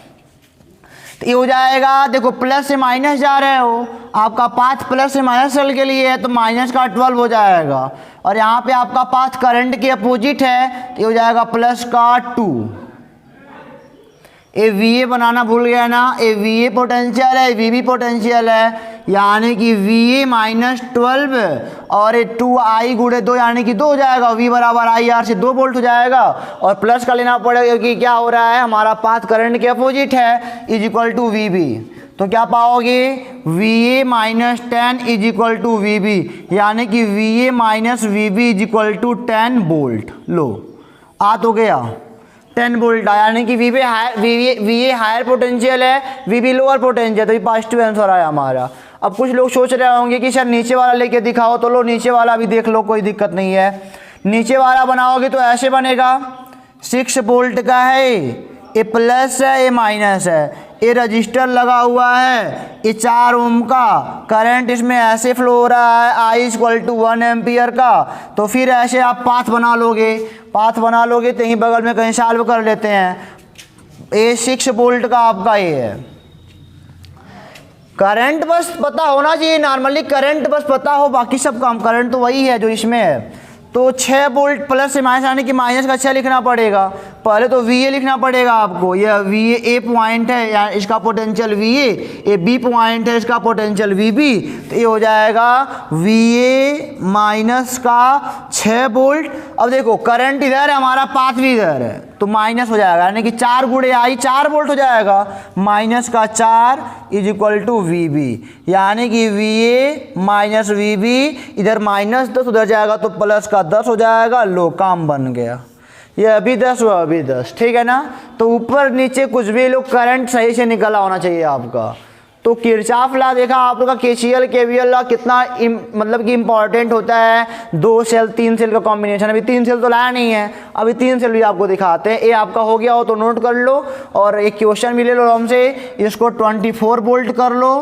तो ये हो जाएगा, देखो प्लस से माइनस जा रहे हो, आपका पाथ प्लस से माइनस चल के लिए है, तो माइनस का 12 हो जाएगा। और यहाँ पे आपका पाथ करंट के अपोजिट है, तो ये हो जाएगा प्लस का 2। ये VA बनाना भूल गया ना, ये VA पोटेंशियल है, VB पोटेंशियल है, यानी कि VA माइनस 12 और ये 2i गुणे 2 यानी कि 2 हो जाएगा। V बराबर IR से 2 वोल्ट हो जाएगा, और प्लस का लेना पड़ेगा कि क्या हो रहा है, हमारा पाथ करंट के अपोजिट है, इज इक्वल टू VB। तो क्या पाओगे, VA minus 10 is equal to VB, यानी कि VA minus VB is equal to 10 volt. लो आ तो गया 10 वोल्ट आया, यानी कि VA हायर पोटेंशियल है, VB लोअर पोटेंशियल, तो ये पॉजिटिव आंसर आया हमारा। अब कुछ लोग सोच रहे होंगे कि सर नीचे वाला लेके दिखाओ, तो लो नीचे वाला भी देख लो, कोई दिक्कत नहीं है। नीचे वाला बनाओगे तो ऐसे बनेगा, 6 वोल्ट का है, ये प्लस है ये माइनस है, ये रजिस्टर लगा हुआ है, ये 4 ओम का करंट इसमें ऐसे फ्लो हो रहा है, आई इक्वल टू 1 एम्पियर का। तो फिर ऐसे आप पाथ बना लोगे, पाथ बना लोगे तो यहीं बगल में कहीं सॉल्व कर लेते हैं। ये 6 वोल्ट का आपका ये है, करंट बस पता होना चाहिए, नॉर्मली करंट बस पता हो, बाकी सब काम करंट तो वही है जो इसमें है। तो 6 वोल्ट प्लस से माइनस आने की माइनस का 6 लिखना पड़ेगा, पहले तो VA लिखना पड़ेगा आपको। यह VA A पॉइंट है, या इसका पोटेंशियल VA, ये B पॉइंट है, इसका पोटेंशियल VB, तो ये हो जाएगा VA माइनस का 6 वोल्ट। अब देखो करंट इधर है, हमारा पाथ भी इधर है, तो माइनस हो जाएगा, यानी कि 4 गुणे आई 4 वोल्ट हो जाएगा, माइनस का 4 इज इक्वल टू VB, यानी कि VA माइनस VB, इधर माइनस 10 उधर जाएगा तो प्लस का 10 हो जाएगा। लो काम बन गया, ये अभी 10 हुआ अभी 10, ठीक है ना। तो ऊपर नीचे कुछ भी लोग करंट सही से निकला होना चाहिए आपका। तो किरचॉफ लॉ देखा आप लोग का, KCL KVL लॉ कितना मतलब कि इम्पॉर्टेंट होता है। 2 सेल 3 सेल का कॉम्बिनेशन, अभी 3 सेल तो लाया नहीं है, अभी 3 सेल भी आपको दिखाते हैं। ये आपका हो गया हो तो नोट कर लो, और एक क्वेश्चन भी ले लो हमसे, इसको 24 वोल्ट कर लो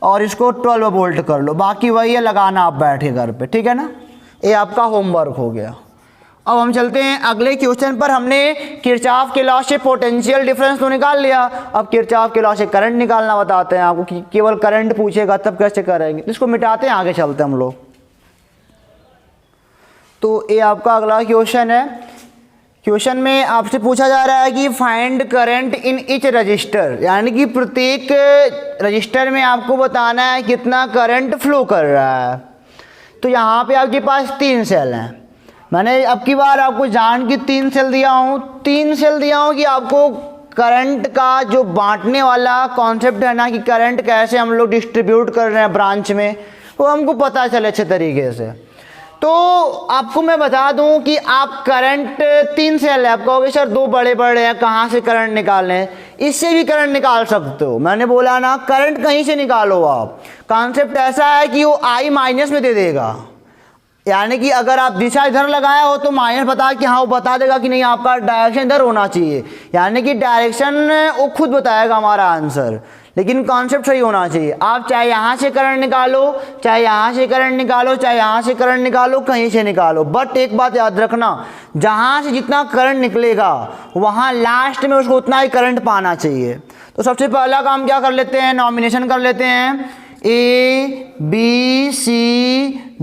और इसको 12 वोल्ट कर लो, बाकी वही है लगाना आप बैठ के घर पे, ठीक है ना। ये आपका होमवर्क हो गया। अब हम चलते हैं अगले क्वेश्चन पर। हमने किरचॉफ के लॉ से पोटेंशियल डिफरेंस तो निकाल लिया, अब किरचॉफ के लॉ से करंट निकालना बताते हैं आपको, कि केवल करंट पूछेगा तब कैसे करेंगे। इसको मिटाते हैं, आगे चलते हैं हम लोग। तो ये आपका अगला क्वेश्चन है। क्वेश्चन में आपसे पूछा जा रहा है कि find current in each register, यानी कि प्रत्येक रजिस्टर में आपको बताना है कितना करंट फ्लो कर रहा है। तो यहाँ पे आपके पास 3 सेल हैं, मैंने अब की बार आपको जान की 3 सेल दिया हूँ, 3 सेल दिया हूँ कि आपको करंट का जो बांटने वाला कॉन्सेप्ट है ना, कि करंट कैसे हम लोग डिस्ट्रीब्यूट कर रहे हैं ब्रांच में, वो हमको पता चले अच्छे तरीके से। तो आपको मैं बता दूं कि आप करंट 3 सेल है, आप कहोगे सर 2 बड़े बड़े हैं, कहाँ से करंट निकालें हैं? इससे भी करंट निकाल सकते हो, मैंने बोला ना करंट कहीं से निकालो आप। कॉन्सेप्ट ऐसा है कि वो आई माइनस में दे देगा, यानी कि अगर आप दिशा इधर लगाया हो तो माइनस बता कि हाँ वो बता देगा कि नहीं आपका डायरेक्शन इधर होना चाहिए, यानी कि डायरेक्शन वो खुद बताएगा हमारा आंसर, लेकिन कॉन्सेप्ट सही होना चाहिए। आप चाहे यहाँ से करंट निकालो, चाहे यहाँ से करंट निकालो, चाहे यहाँ से करंट निकालो, कहीं से निकालो, बट एक बात याद रखना, जहाँ से जितना करंट निकलेगा वहाँ लास्ट में उसको उतना ही करंट पाना चाहिए। तो सबसे पहला काम क्या कर लेते हैं, नॉमिनेशन कर लेते हैं, A B C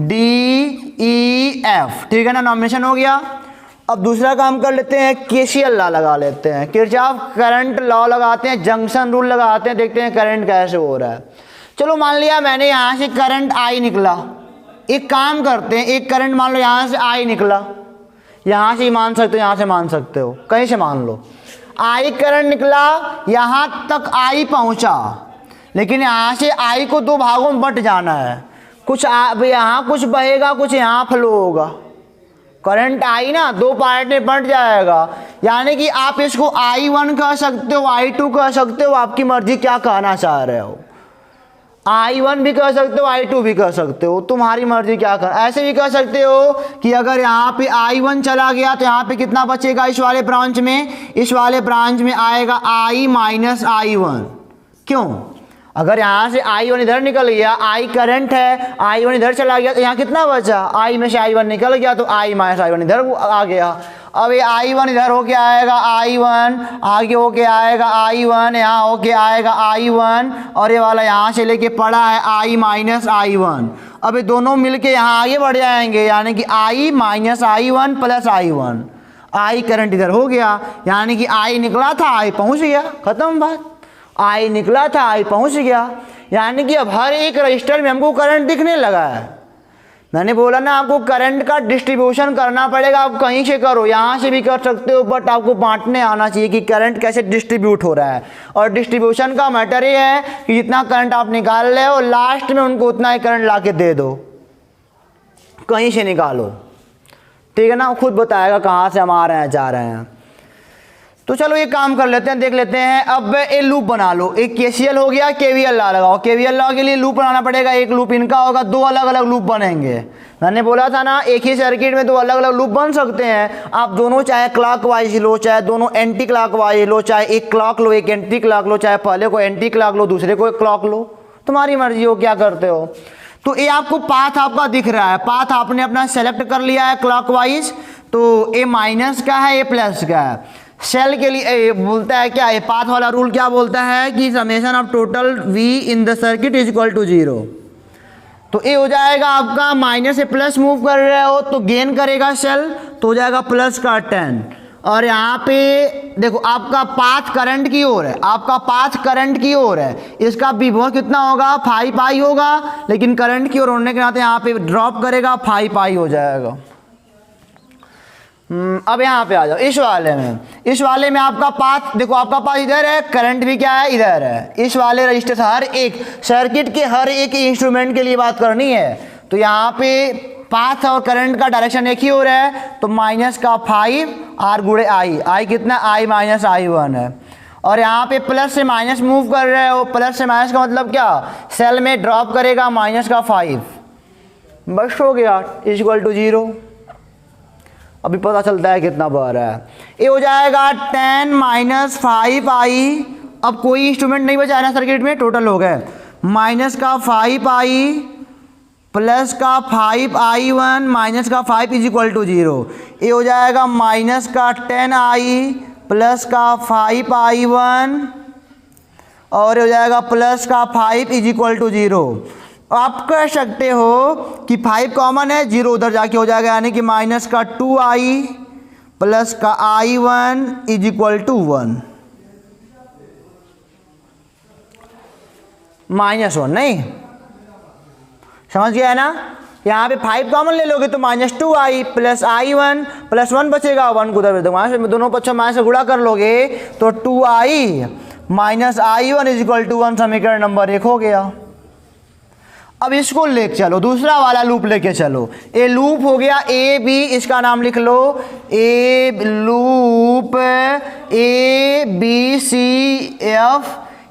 D E F, ठीक है ना, नॉमिनेशन हो गया। अब दूसरा काम कर लेते हैं, KCL लॉ लगा लेते हैं, किरचॉफ करंट लॉ लगाते हैं, जंक्शन रूल लगाते हैं, देखते हैं करंट कैसे हो रहा है। चलो मान लिया मैंने यहाँ से करंट I निकला, एक काम करते हैं, एक करंट मान लो यहाँ से आई निकला, यहाँ से ही मान सकते हो, यहाँ से मान सकते हो, कहीं से मान लो। आई करंट निकला, यहाँ तक आई पहुँचा, लेकिन यहाँ से आई को दो भागों में बंट जाना है, कुछ यहाँ कुछ बहेगा, कुछ यहाँ फ्लो होगा। करंट आई ना दो पार्ट में बंट जाएगा, यानी कि आप इसको I1 कह सकते हो, I2 कह सकते हो, आपकी मर्जी क्या कहना चाह रहे हो। I1 भी कह सकते हो, I2 भी कह सकते हो, तुम्हारी मर्जी क्या कर। ऐसे भी कह सकते हो कि अगर यहाँ पे I1 चला गया तो यहाँ पे कितना बचेगा इस वाले ब्रांच में, इस वाले ब्रांच में आएगा I माइनस I1। क्यों? अगर यहाँ से I1 इधर निकल गया, I करंट है, I1 इधर चला गया तो यहाँ कितना बचा, I में से I1 निकल गया तो I माइनस I1 इधर आ गया। अब ये I1 इधर होके आएगा I1, आगे होके आएगा I1, यहाँ होके आएगा I1, और ये वाला यहाँ से लेके पड़ा है I माइनस I1। अब ये दोनों मिलके यहाँ आगे बढ़ जाएंगे, यानी कि I minus I1 plus I1। I current इधर हो गया, यानी कि I निकला था, I पहुँच गया, खत्म बात। आई निकला था, आई पहुंच गया, यानी कि अब हर एक रजिस्टर में हमको करंट दिखने लगा है। मैंने बोला ना आपको करंट का डिस्ट्रीब्यूशन करना पड़ेगा, आप कहीं से करो, यहाँ से भी कर सकते हो, बट आपको बांटने आना चाहिए कि करंट कैसे डिस्ट्रीब्यूट हो रहा है। और डिस्ट्रीब्यूशन का मैटर ये है कि जितना करंट आप निकाल रहे हो लास्ट में उनको उतना ही करंट ला के दे दो, कहीं से निकालो, ठीक है ना। खुद बताएगा कहाँ से हम आ रहे हैं जा रहे हैं। तो चलो ये काम कर लेते हैं, देख लेते हैं। अब ये लूप बना लो, एक KCL हो गया, KVL ला लगाओ। KVL ला के लिए लूप बनाना पड़ेगा, एक लूप इनका होगा, दो अलग अलग लूप बनेंगे। मैंने बोला था ना एक ही सर्किट में दो अलग अलग लूप बन सकते हैं। आप दोनों चाहे क्लॉकवाइज लो, चाहे दोनों एंटी क्लॉकवाइज लो, चाहे एक क्लॉक लो एक एंटी क्लॉक लो, चाहे पहले को एंटी क्लॉक लो दूसरे को एक क्लॉक लो, तुम्हारी मर्जी हो क्या करते हो। तो ये आपको पाथ आपका दिख रहा है, पाथ आपने अपना सेलेक्ट कर लिया है क्लॉकवाइज। तो ए माइनस का है, ए प्लस का है। सेल के लिए बोलता है क्या, ये पाथ वाला रूल क्या बोलता है कि summation of total V in the circuit is equal to 0। तो ये हो जाएगा आपका, माइनस से प्लस मूव कर रहे हो तो गेन करेगा सेल, तो हो जाएगा प्लस का 10। और यहाँ पे देखो आपका पाथ करंट की ओर है, आपका पाथ करंट की ओर है, इसका विभव कितना होगा 5I होगा, लेकिन करंट की ओर होने के नाते यहाँ पे ड्रॉप करेगा 5I हो जाएगा। अब यहाँ पे आ जाओ इस वाले में, इस वाले में आपका पाथ देखो, आपका पाथ इधर है, करंट भी क्या है इधर है। इस वाले रजिस्टर से हर एक सर्किट के हर एक इंस्ट्रूमेंट के लिए बात करनी है। तो यहाँ पे पाथ और करंट का डायरेक्शन एक ही हो रहा है, तो माइनस का 5 R गुणे I कितना I माइनस I1 है। और यहाँ पे प्लस से माइनस मूव कर रहे हो, प्लस से माइनस का मतलब क्या, सेल में ड्रॉप करेगा माइनस का 5, बस हो गया इज इक्वल टू 0। अभी पता चलता है कितना बह रहा है, ये हो जाएगा 10 माइनस 5I। अब कोई इंस्ट्रूमेंट नहीं बचा ना सर्किट में, टोटल हो गए माइनस का 5I प्लस का 5I1 माइनस का 5 इज इक्वल टू 0। ये हो जाएगा माइनस का 10I प्लस का 5I1 और हो जाएगा प्लस का 5 इज इक्वल टू 0। आप कह सकते हो कि 5 कॉमन है, 0 उधर जाके हो जाएगा, यानी कि माइनस का 2I प्लस का I1 इज इक्वल टू 1, -1 नहीं समझ गया है ना। यहाँ पे 5 कॉमन ले लोगे तो minus 2I plus I1 plus 1 बचेगा, 1 को उधर वहाँ से दोनों पक्षों माइनस से गुणा कर लोगे तो 2I minus I1 is equal to 1 समीकरण नंबर 1 हो गया। अब इसको लेके चलो, दूसरा वाला लूप लेके चलो। ए लूप हो गया A B, इसका नाम लिख लो ए लूप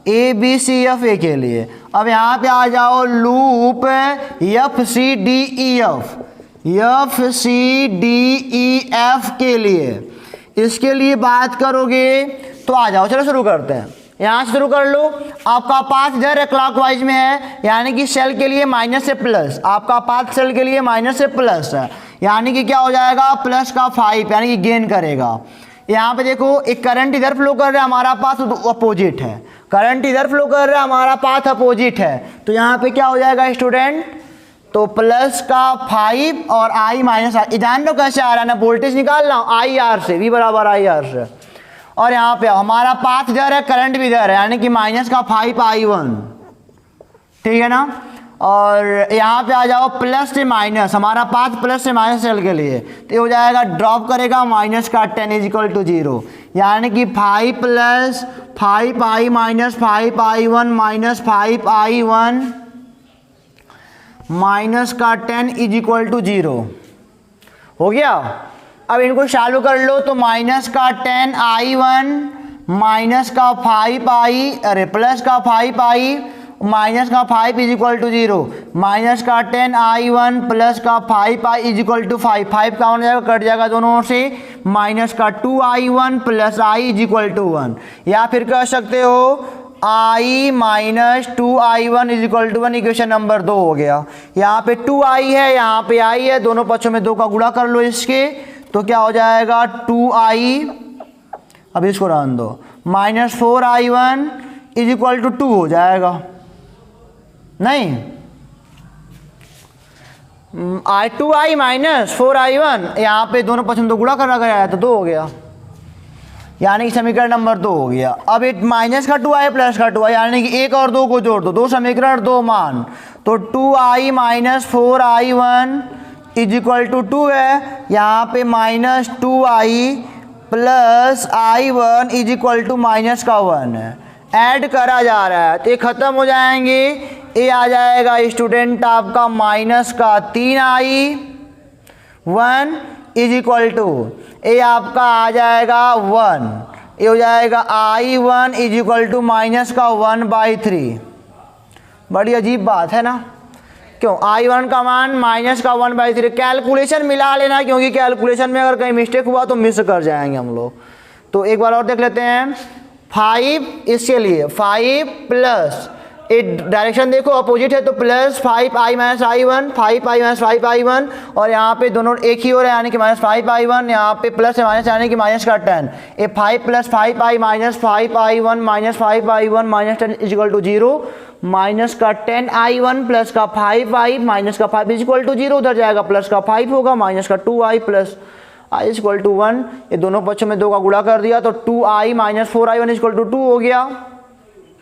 ABCF ए के लिए। अब यहाँ पे आ जाओ लूप FCDEF के लिए। इसके लिए बात करोगे तो आ जाओ, चलो शुरू करते हैं, यहाँ से शुरू कर लो। आपका पाथ इधर है क्लॉकवाइज में है, यानी कि सेल के लिए माइनस से प्लस, आपका पाथ सेल के लिए माइनस से प्लस है, यानी कि क्या हो जाएगा प्लस का 5, यानी कि गेन करेगा। यहाँ पे देखो एक करंट इधर फ्लो कर रहा है, हमारा पाथ अपोजिट है, करंट इधर फ्लो कर रहा है, हमारा पाथ अपोजिट है, तो यहाँ पे क्या हो जाएगा स्टूडेंट, तो प्लस का 5 और I माइनस I, जान लो कैसे आ रहा है ना, वोल्टेज निकाल रहा हूँ IR से, V बराबर IR से। और यहाँ पे हमारा पाथ इधर है, करंट भी इधर है, यानी कि माइनस का 5I1, ठीक है ना। और यहाँ पे आ जाओ प्लस से माइनस, हमारा पाथ प्लस से माइनस सेल के लिए, तो ये हो जाएगा ड्रॉप करेगा माइनस का 10 इज इक्वल टू 0, यानी कि 5 plus 5i minus 5i1 minus 5i1 minus का 10 इज इक्वल टू 0 हो गया। अब इनको चालू कर लो तो माइनस का 10i1 माइनस का 5i अरे प्लस का 5i माइनस का 5 इज इक्वल टू 0, माइनस का 10i1 प्लस का 5i इज इक्वल टू 5, 5 का हो जाएगा कट जाएगा दोनों से, माइनस का 2i1 plus i is equal to 1, या फिर कह सकते हो i minus 2i1 is equal to 1, equation number 2 हो गया। यहाँ पे 2i है, यहाँ पे i है, दोनों पक्षों में 2 का गुणा कर लो इसके, तो क्या हो जाएगा 2i, अब इसको रहने दो, minus 4i1 is equal to 2 हो जाएगा, नहीं 2i माइनस 4i1, यहाँ पे दोनों पक्षों में 2 गुणा करना गया है तो 2 हो गया, यानी कि समीकरण नंबर 2 हो गया। अब एक माइनस का 2i प्लस का 2i, यानी कि 1 और 2 को जोड़ दो, 2 समीकरण 2 मान, तो 2i minus 4i1 is equal to 2 है, यहाँ पे minus 2i plus i1 is equal to minus का 1 है, ऐड करा जा रहा है तो ये खत्म हो जाएंगे, ये आ जाएगा स्टूडेंट आपका माइनस का 3i1 इज इक्वल टू, ये आपका आ जाएगा 1, ये हो जाएगा i1 is equal to minus का 1/3। बड़ी अजीब बात है ना, क्यों i1 का मान माइनस का 1/3, कैलकुलेशन मिला लेना, क्योंकि कैलकुलेशन में अगर कहीं मिस्टेक हुआ तो मिस कर जाएंगे हम लोग। तो एक बार और देख लेते हैं, 5 इसके लिए 5 प्लस, एक डायरेक्शन देखो अपोजिट है तो plus 5i minus i1, 5i minus 5i1, और यहाँ पे दोनों एक ही हो रहा है यानी कि माइनस 5i1, यहाँ पे प्लस से माइनस यानी कि माइनस का 10, ये 5 plus 5i minus 5i1 minus 5i1 minus 10 is equal to 0, minus का 10i1 प्लस का 5i माइनस का 5 इज इक्वल टू 0, उधर जाएगा प्लस का 5 होगा, माइनस का 2i plus i is equal to 1, ये दोनों पक्षों में 2 का गुणा कर दिया तो 2i minus 4i1 is equal to 2 हो गया।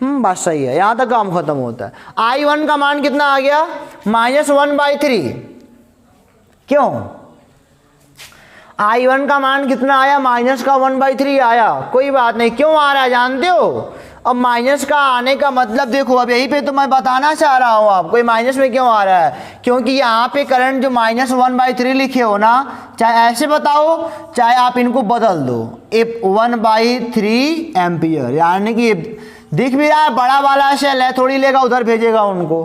बात सही है, यहाँ तक काम खत्म होता है। i1 का मान कितना आ गया, माइनस 1/3, क्यों i1 का मान कितना आया, माइनस का 1/3 आया, कोई बात नहीं, क्यों आ रहा है जानते हो। अब माइनस का आने का मतलब देखो, अब यहीं पे तो मैं बताना चाह रहा हूँ आपको, माइनस में क्यों आ रहा है, क्योंकि यहाँ पे करंट जो माइनस 1/3 लिखे हो ना, चाहे ऐसे बताओ चाहे आप इनको बदल दो, 1/3 एम्पियर, यानी कि दिख भी रहा है बड़ा वाला शेल है, थोड़ी लेगा उधर भेजेगा उनको,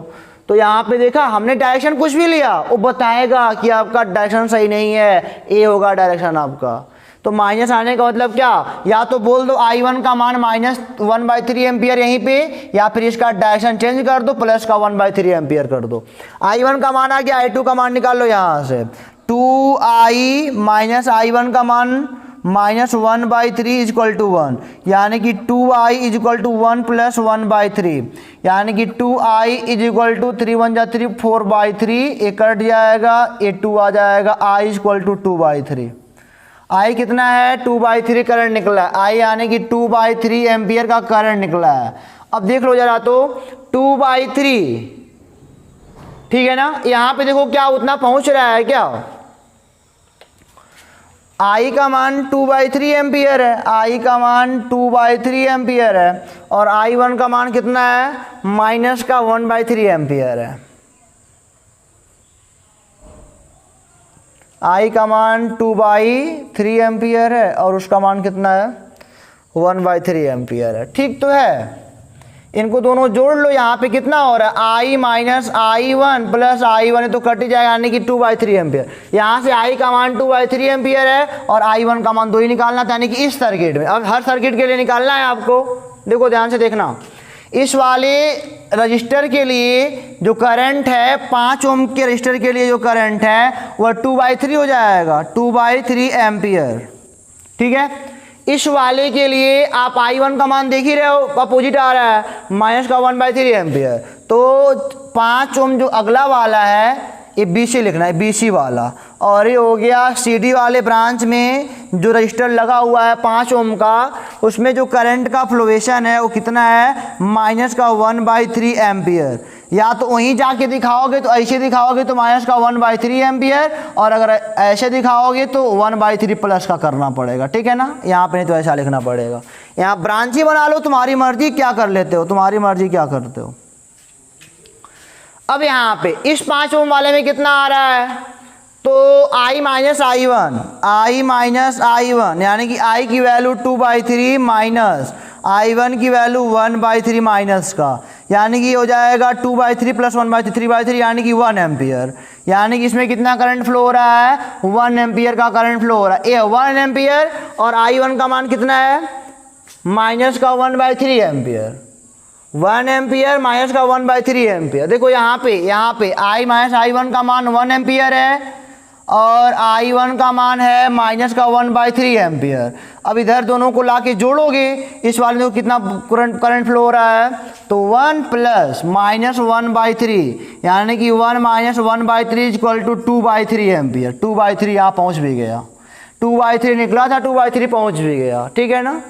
तो यहाँ पे देखा हमने डायरेक्शन कुछ भी लिया वो बताएगा कि आपका डायरेक्शन सही नहीं है, ए होगा डायरेक्शन आपका। तो माइनस आने का मतलब क्या, या तो बोल दो i1 का मान माइनस 1/3 एम्पियर यहीं पे, या फिर इसका डायरेक्शन चेंज कर दो, प्लस का 1/3 एम्पियर कर दो। i1 का मान आ गया, i2 का मान निकाल लो यहाँ से, 2i माइनस i1 का मान माइनस 1/3 इज इक्वल टू 1, यानी कि 2i is equal to 1 plus 1/3, यानी कि 2i इज इक्वल टू 3 1 जा 3 4/3, ये कट जाएगा, ये 2 आ जाएगा, i is equal to 2/3। i कितना है 2/3 करंट निकला है, i यानी कि 2/3 एम्पियर का करंट निकला है। अब देख लो जरा तो 2/3, ठीक है ना, यहाँ पे देखो क्या उतना पहुंच रहा है क्या, i का मान 2/3 एम्पियर है, i का मान 2/3 एम्पियर है, और i1 का मान कितना है, माइनस का 1/3 एम्पियर है। i का मान 2/3 एम्पियर है और उसका मान कितना है 1/3 एम्पियर है, ठीक तो है। इनको दोनों जोड़ लो, यहाँ पे कितना हो रहा है, i minus i1 plus i1 तो कट ही जाएगा, यानी कि 2/3 एम्पियर। यहाँ से i का मान 2/3 एम्पियर है और i1 का मान 2 ही निकालना था, यानी कि इस सर्किट में। अब हर सर्किट के लिए निकालना है आपको, देखो ध्यान से देखना, इस वाले रजिस्टर के लिए जो करंट है 5 ओम के रजिस्टर के लिए जो करंट है वह 2/3 हो जाएगा, 2/3 एम्पियर, ठीक है। इस वाले के लिए आप i1 का मान देख ही रहे हो, अपोजिट आ रहा है, माइनस का 1/3 एम्पियर। तो 5 ओम जो अगला वाला है ये BC लिखना है, BC वाला। और ये हो गया CD वाले ब्रांच में जो रजिस्टर लगा हुआ है 5 ओम का, उसमें जो करंट का फ्लोवेशन है वो कितना है, माइनस का 1/3 एम्पियर। या तो वहीं जाके दिखाओगे तो ऐसे दिखाओगे तो माइनस का 1/3 एम्पियर, और अगर ऐसे दिखाओगे तो 1/3 प्लस का करना पड़ेगा, ठीक है ना। यहाँ पे नहीं तो ऐसा लिखना पड़ेगा। यहाँ ब्रांच ही बना लो, तुम्हारी मर्जी क्या कर लेते हो, तुम्हारी मर्जी क्या करते हो। अब यहाँ पे इस 5 ओम वाले में कितना आ रहा है, तो I माइनस I1 यानी कि I की वैल्यू 2/3 माइनस I1 की वैल्यू 1/3 माइनस का, यानी कि हो जाएगा 2/3 प्लस 1/3 3/3 यानी कि 1 एम्पियर। यानी कि इसमें कितना करंट फ्लो हो रहा है, 1 एम्पियर का करंट फ्लो हो रहा है। ये 1 एम्पियर और I1 का मान कितना है, माइनस का 1/3 एम्पियर। 1 एम्पियर माइनस का 1/3 एम्पियर। देखो यहाँ पे I माइनस I1 का मान 1 एम्पियर है और I1 का मान है माइनस का 1/3 एम्पियर। अब इधर दोनों को लाके जोड़ोगे, इस वाले में कितना करंट फ्लो हो रहा है, तो 1 प्लस माइनस 1/3 यानी कि 1 माइनस 1/3 इक्वल टू 2/3 एम्पियर। 2/3 यहाँ पहुँच भी गया, 2/3 निकला था, 2/3 पहुँच भी गया, ठीक है ना।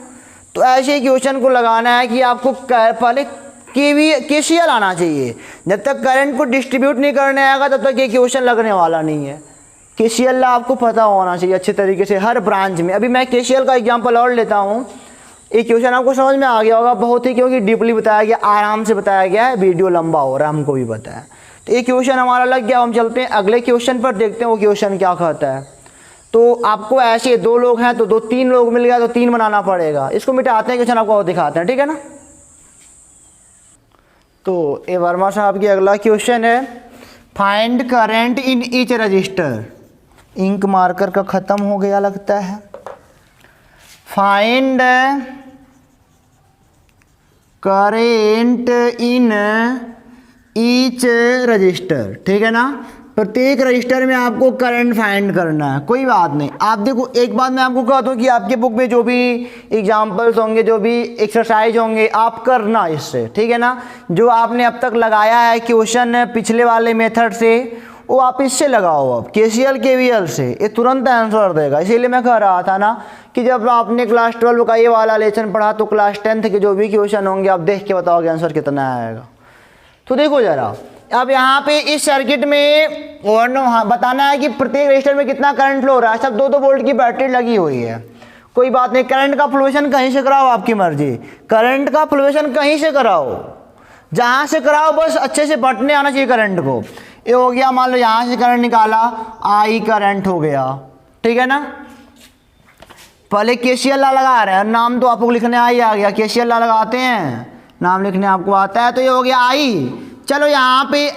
तो ऐसे ही क्वेश्चन को लगाना है कि आपको पहले KCL आना चाहिए। जब तक करंट को डिस्ट्रीब्यूट नहीं करने आएगा तब तक ये क्वेश्चन लगने वाला नहीं है। KCL आपको पता होना चाहिए अच्छे तरीके से हर ब्रांच में। अभी मैं KCL का एग्जांपल और लेता हूँ, ये क्वेश्चन आपको समझ में आ गया होगा बहुत ही, क्योंकि डीपली बताया गया, आराम से बताया गया है, वीडियो लंबा हो रहा है, हमको भी पता है। तो ये क्वेश्चन हमारा लग गया। हम चलते हैं अगले क्वेश्चन पर, देखते हैं वो क्वेश्चन क्या कहता है। तो आपको ऐसे 2 लोग हैं तो 3 लोग मिल गया तो 3 बनाना पड़ेगा। इसको मिटाते हैं, क्वेश्चन आपको और दिखाते हैं, ठीक है ना। तो ये वर्मा साहब की अगला क्वेश्चन है, find current in each resistor. Ink marker का ख़त्म हो गया लगता है। Find current in each resistor, ठीक है ना। प्रत्येक रजिस्टर में आपको करंट फाइंड करना है। कोई बात नहीं, आप देखो एक बात मैं आपको कहता हूँ कि आपके बुक में जो भी एग्जाम्पल्स होंगे, जो भी एक्सरसाइज होंगे, आप करना इससे, ठीक है ना। जो आपने अब तक लगाया है क्वेश्चन पिछले वाले मेथड से, वो आप इससे लगाओ। अब KCL KVL से ये तुरंत आंसर देगा। इसीलिए मैं कह रहा था ना कि जब आपने क्लास 12 का ये वाला लेसन पढ़ा तो क्लास 10th के जो भी क्वेश्चन होंगे आप देख के बताओगे आंसर कितना आएगा। तो देखो ज़रा, अब यहाँ पे इस सर्किट में बताना है कि प्रत्येक रजिस्टर में कितना करंट फ्लो हो रहा है। सब 2-2 वोल्ट की बैटरी लगी हुई है, कोई बात नहीं। करंट का फ्लोएशन कहीं से कराओ, आपकी मर्जी। करंट का फ्लोएशन कहीं से कराओ, जहाँ से कराओ, बस अच्छे से बटने आना चाहिए करंट को। ये हो गया, मान लो यहाँ से करंट निकाला, I करंट हो गया, ठीक है ना। पहले KCL लगा रहे हैं, नाम तो आपको लिखने आ गया। KCL लगाते हैं, नाम लिखने आपको आता है। तो ये हो गया I। चलो यहाँ पे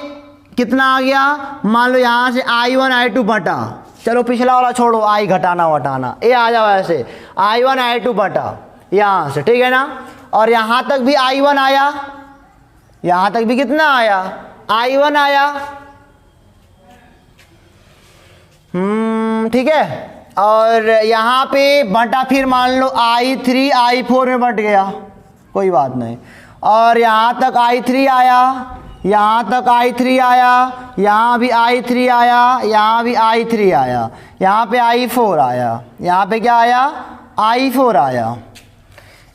कितना आ गया, मान लो यहाँ से I1 I2 बटा, चलो पिछला वाला छोड़ो, I घटाना वटाना, ये आ जाओ ऐसे I1 I2 बटा यहाँ से, ठीक है ना। और यहाँ तक भी I1 आया, यहाँ तक भी कितना आया, I1 आया, ठीक है। और यहाँ पे बटा फिर मान लो I3 I4 में बट गया, कोई बात नहीं। और यहाँ तक I3 आया, यहाँ तक I3 आया, यहाँ भी I3 आया, यहाँ भी I3 आया, यहाँ पे I4 आया, यहाँ पे क्या आया, I4 आया।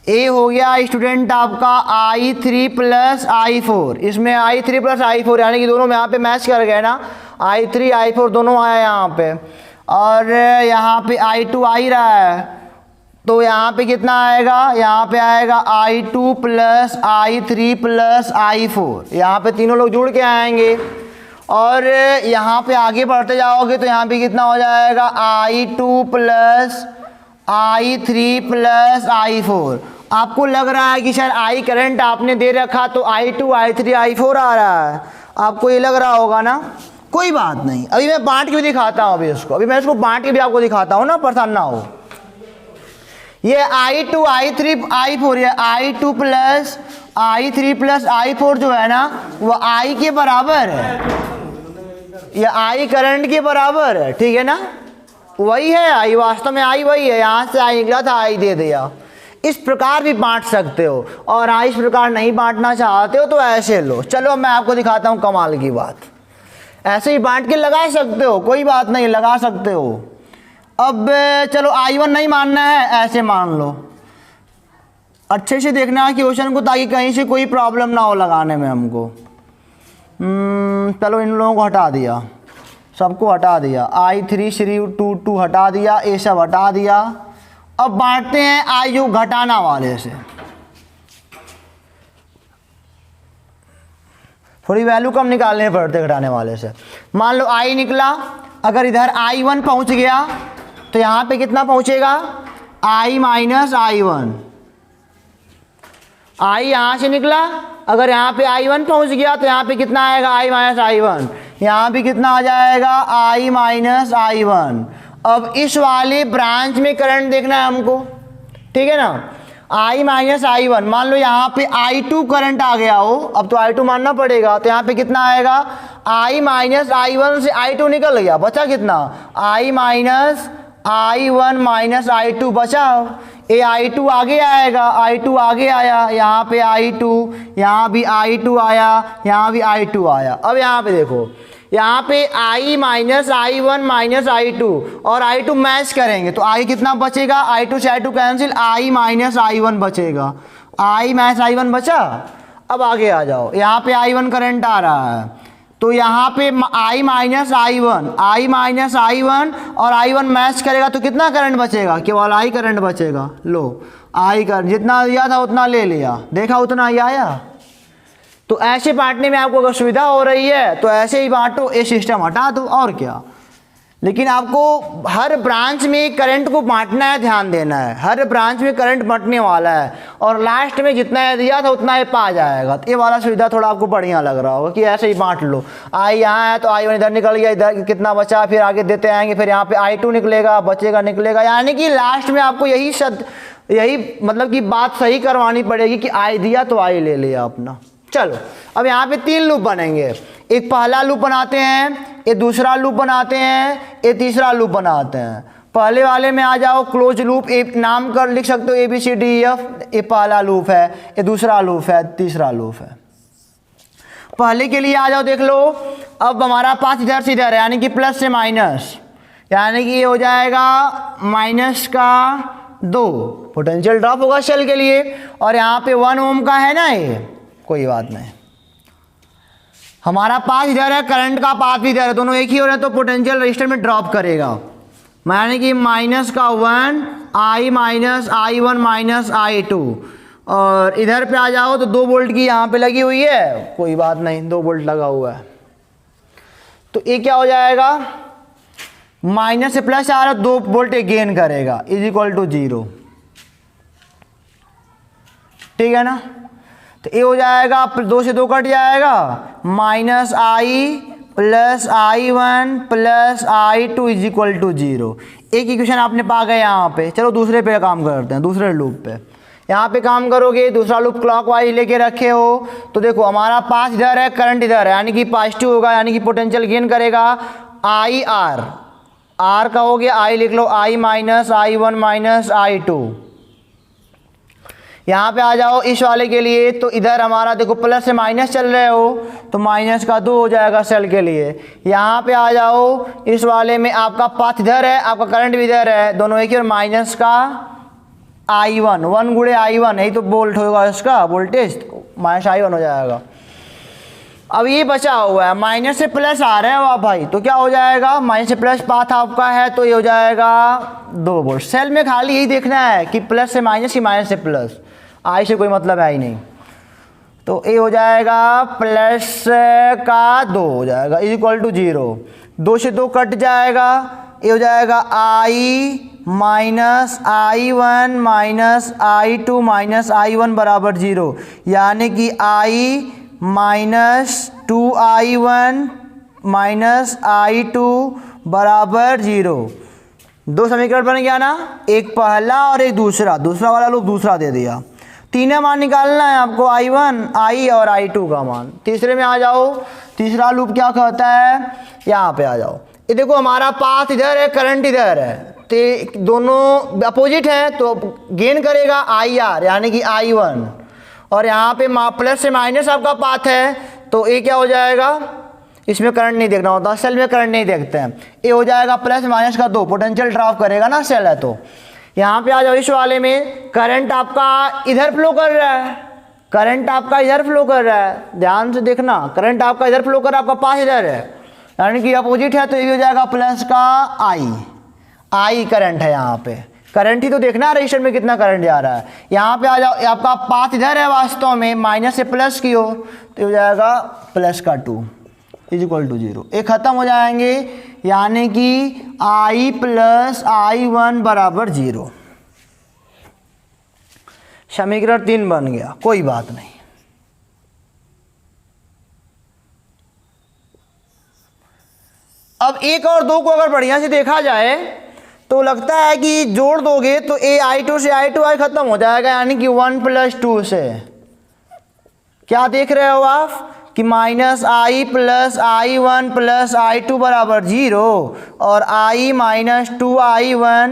ए हो गया स्टूडेंट आपका I3 प्लस I4। इसमें I3 प्लस I4 यानी कि दोनों में यहाँ पे मैच कर गए ना, I3 I4 दोनों आया यहाँ पे। और यहाँ पे I2 आ ही रहा है, तो यहाँ पे कितना आएगा, यहाँ पे आएगा I2 plus I3 plus I4। यहाँ पे तीनों लोग जुड़ के आएंगे। और यहाँ पे आगे बढ़ते जाओगे तो यहाँ पे कितना हो जाएगा, I2 plus I3 plus I4। आपको लग रहा है कि शायद I करंट आपने दे रखा तो I2 I3 I4 आ रहा है, आपको ये लग रहा होगा ना। कोई बात नहीं, अभी मैं बांट के भी दिखाता हूँ। अभी मैं इसको बांट के भी आपको दिखाता हूँ ना, परेशान ना हो। ये I2 I3 I4, ये I2 plus I3 plus I4 जो है ना, वो I के बराबर है, ये I करंट के बराबर है, ठीक है ना। वही है I, वास्तव में I वही है, यहाँ से I निकला था, I दे दिया। इस प्रकार भी बांट सकते हो, और इस प्रकार नहीं बांटना चाहते हो तो ऐसे लो। चलो मैं आपको दिखाता हूँ कमाल की बात। ऐसे ही बांट के लगा सकते हो, कोई बात नहीं, लगा सकते हो। अब चलो I1 नहीं मानना है, ऐसे मान लो। अच्छे से देखना है क्वेश्चन को, ताकि कहीं से कोई प्रॉब्लम ना हो लगाने में हमको। चलो इन लोगों को हटा दिया, सबको हटा दिया, I3 3 2 2 हटा दिया, ये सब हटा दिया। अब बांटते हैं आयु घटाना वाले से। थोड़ी वैल्यू कम निकालने पड़ते घटाने वाले से। मान लो I निकला, अगर इधर I1 पहुंच गया तो यहाँ पे कितना पहुंचेगा, I माइनस I1। I यहाँ से निकला, अगर यहाँ पे I1 पहुंच गया तो यहाँ पे कितना आएगा, I माइनस I1। यहाँ पे कितना आ जाएगा, I माइनस I1। अब इस वाले ब्रांच में करंट देखना है हमको, ठीक है ना। I माइनस I1, मान लो यहाँ पे I2 करंट आ गया हो, अब तो I2 मानना पड़ेगा, तो यहाँ पे कितना आएगा, I माइनस I1 से I2 निकल गया, बचा कितना, I minus I1 minus I2 बचा। ये I2 आगे आएगा, I2 आगे आया, यहाँ पे I2, यहाँ भी I2 आया, यहाँ भी I2 आया। अब यहाँ पे देखो, यहाँ पे I minus I1 minus I2 और I2 मैच करेंगे तो I कितना बचेगा, I2 से I2 cancel, I minus I1 बचेगा, I माइनस I1 बचा। अब आगे आ जाओ, यहाँ पे I1 करंट आ रहा है, तो यहाँ पे I माइनस I1 और I1 मैच करेगा तो कितना करंट बचेगा, केवल I करंट बचेगा। लो I करंट जितना दिया था उतना ले लिया, देखा उतना ही आया। तो ऐसे बांटने में आपको अगर सुविधा हो रही है तो ऐसे ही बांटो, ये सिस्टम हटा दो, और क्या। लेकिन आपको हर ब्रांच में करंट को बांटना है, ध्यान देना है, हर ब्रांच में करंट बांटने वाला है, और लास्ट में जितना दिया था उतना ये पा जाएगा। तो ये वाला सुविधा थोड़ा आपको बढ़िया लग रहा होगा कि ऐसे ही बांट लो। I यहाँ है तो I1 इधर निकल गया, इधर कितना बचा, फिर आगे देते आएंगे, फिर यहाँ पे I2 निकलेगा, बचेगा निकलेगा, यानी कि लास्ट में आपको यही मतलब कि बात सही करवानी पड़ेगी कि I दिया तो I ले लिया अपना। चलो अब यहाँ पे 3 लूप बनेंगे, एक पहला लूप बनाते हैं, ये दूसरा लूप बनाते हैं, ये तीसरा लूप बनाते हैं। पहले वाले में आ जाओ, क्लोज लूप, एक नाम कर लिख सकते हो ABCDEF, ये पहला लूप है, ये दूसरा लूप है, तीसरा लूप है। पहले के लिए आ जाओ, देख लो। अब हमारा पाथ इधर से इधर है, यानी कि प्लस से माइनस, यानी कि ये हो जाएगा माइनस का 2, पोटेंशियल ड्रॉप होगा सेल के लिए। और यहाँ पे 1 ओम का है ना, ये कोई बात नहीं, हमारा पाथ इधर है, करंट का पाथ भी इधर है, दोनों एक ही हो रहे हैं, तो पोटेंशियल रजिस्टर में ड्रॉप करेगा, यानी कि माइनस का 1 I minus I1 minus I2। और इधर पे आ जाओ तो 2 वोल्ट की यहाँ पे लगी हुई है, कोई बात नहीं, 2 वोल्ट लगा हुआ है, तो ये क्या हो जाएगा, माइनस से प्लस आ रहा है, 2 वोल्ट गेन करेगा, इज इक्वल टू 0, ठीक है ना। तो ये हो जाएगा, 2 से 2 कट जाएगा, minus I plus I1 plus I2 is equal to 0। एक इक्वेशन आपने पा गए यहाँ पे। चलो दूसरे पे काम करते हैं, दूसरे लूप पे। यहाँ पे काम करोगे, दूसरा लूप क्लॉकवाइज लेके रखे हो, तो देखो हमारा पाथ इधर है, करंट इधर है, यानी कि पॉजिटिव होगा, यानी कि पोटेंशियल गेन करेगा। IR, R का हो गया, I लिख लो, I minus I1 minus I2। यहाँ पे आ जाओ इस वाले के लिए, तो इधर हमारा देखो प्लस से माइनस चल रहे हो, तो माइनस का 2 हो जाएगा सेल के लिए। यहाँ पे आ जाओ, इस वाले में आपका पाथ इधर है, आपका करंट भी इधर है, दोनों एक ही, और माइनस का I1, 1 गुणे I1, यही तो वोल्ट होगा इसका वोल्टेज, माइनस I1 हो जाएगा। अब ये बचा हुआ है, माइनस से प्लस आ रहा है वाह भाई, तो क्या हो जाएगा, माइनस से प्लस पाथ आपका है, तो ये हो जाएगा 2 वोल्ट। सेल में खाली यही देखना है कि प्लस से माइनस की माइनस से प्लस, आई से कोई मतलब है ही नहीं। तो ये हो जाएगा प्लस का 2 हो जाएगा, इज इक्वल टू 0, 2 से 2 कट जाएगा, ये हो जाएगा I minus I1 minus I2 minus I1 बराबर 0, यानी कि I minus 2I1 minus I2 बराबर 0। 2 समीकरण बन गया ना, एक पहला और एक दूसरा, दूसरा वाला लूप दूसरा दे दिया। तीनों मान निकालना है आपको, I1 I और I2 का मान। तीसरे में आ जाओ, तीसरा लूप क्या कहता है, यहाँ पे आ जाओ। ये देखो हमारा पाथ इधर है, करंट इधर है, तो दोनों अपोजिट है, तो गेन करेगा IR यानी कि I1, और यहाँ पे प्लस से माइनस आपका पाथ है, तो ये क्या हो जाएगा, इसमें करंट नहीं देखना होता, सेल में करंट नहीं देखते हैं। ये हो जाएगा प्लस माइनस का 2, पोटेंशियल ड्रॉप करेगा ना सेल है तो। यहाँ पे आ जाओ, इस वाले में करंट आपका इधर फ्लो कर रहा है, करंट आपका इधर फ्लो कर रहा है, ध्यान से देखना, करंट आपका इधर फ्लो कर रहा है, आपका पास इधर है, यानी कि अपोजिट है, तो ये हो जाएगा प्लस का आई करंट है। यहाँ पे करंट ही तो देखना है रजिस्टर में कितना करंट जा रहा है। यहाँ पे आ जाओ, आपका पाथ इधर है वास्तव में, माइनस से प्लस की ओर, तो हो जाएगा प्लस का 2 = 0। ये खत्म हो जाएंगे, यानी कि I + I1 = 0। समीकरण 3 बन गया, कोई बात नहीं। अब 1 और 2 को अगर बढ़िया से देखा जाए तो लगता है कि जोड़ दोगे तो I2 से I2 खत्म हो जाएगा, यानी कि 1 + 2 से क्या देख रहे हो आप कि -I + I1 + I2 = 0 और I - 2I1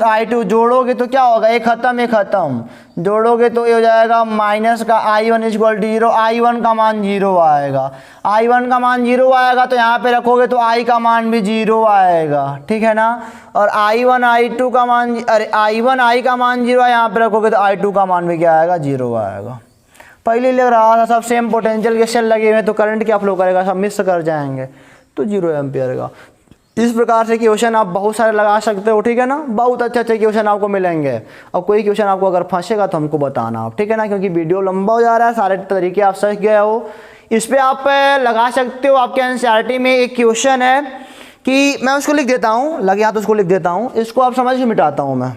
- I2 जोड़ोगे तो क्या होगा, ये खत्म, जोड़ोगे तो ये हो जाएगा माइनस का I1 = 0, I1 का मान 0 आएगा, I1 का मान 0 आएगा तो यहाँ पे रखोगे तो I का मान भी 0 आएगा, ठीक है ना। और I1 I2 का मान, अरे I1 I का मान 0 है, यहाँ पे रखोगे तो I2 का मान भी क्या आएगा, 0 आएगा। पहले लग रहा था सब सेम पोटेंशियल के सेल लगे हुए हैं तो करंट क्या फ्लो करेगा, सब मिस कर जाएंगे, तो 0 एम्पियर का। इस प्रकार से क्वेश्चन आप बहुत सारे लगा सकते हो, ठीक है ना। बहुत अच्छे क्वेश्चन आपको मिलेंगे। अब कोई क्वेश्चन आपको अगर फंसेगा तो हमको बताना आप, ठीक है ना, क्योंकि वीडियो लंबा हो जा रहा है, सारे तरीके आप सीख गए हो। इस पर आप लगा सकते हो। आपके एनसीईआरटी में एक क्वेश्चन है कि मैं उसको लिख देता हूँ, लगे हाथ उसको लिख देता हूँ, इसको आप समझ के मिटाता हूँ मैं।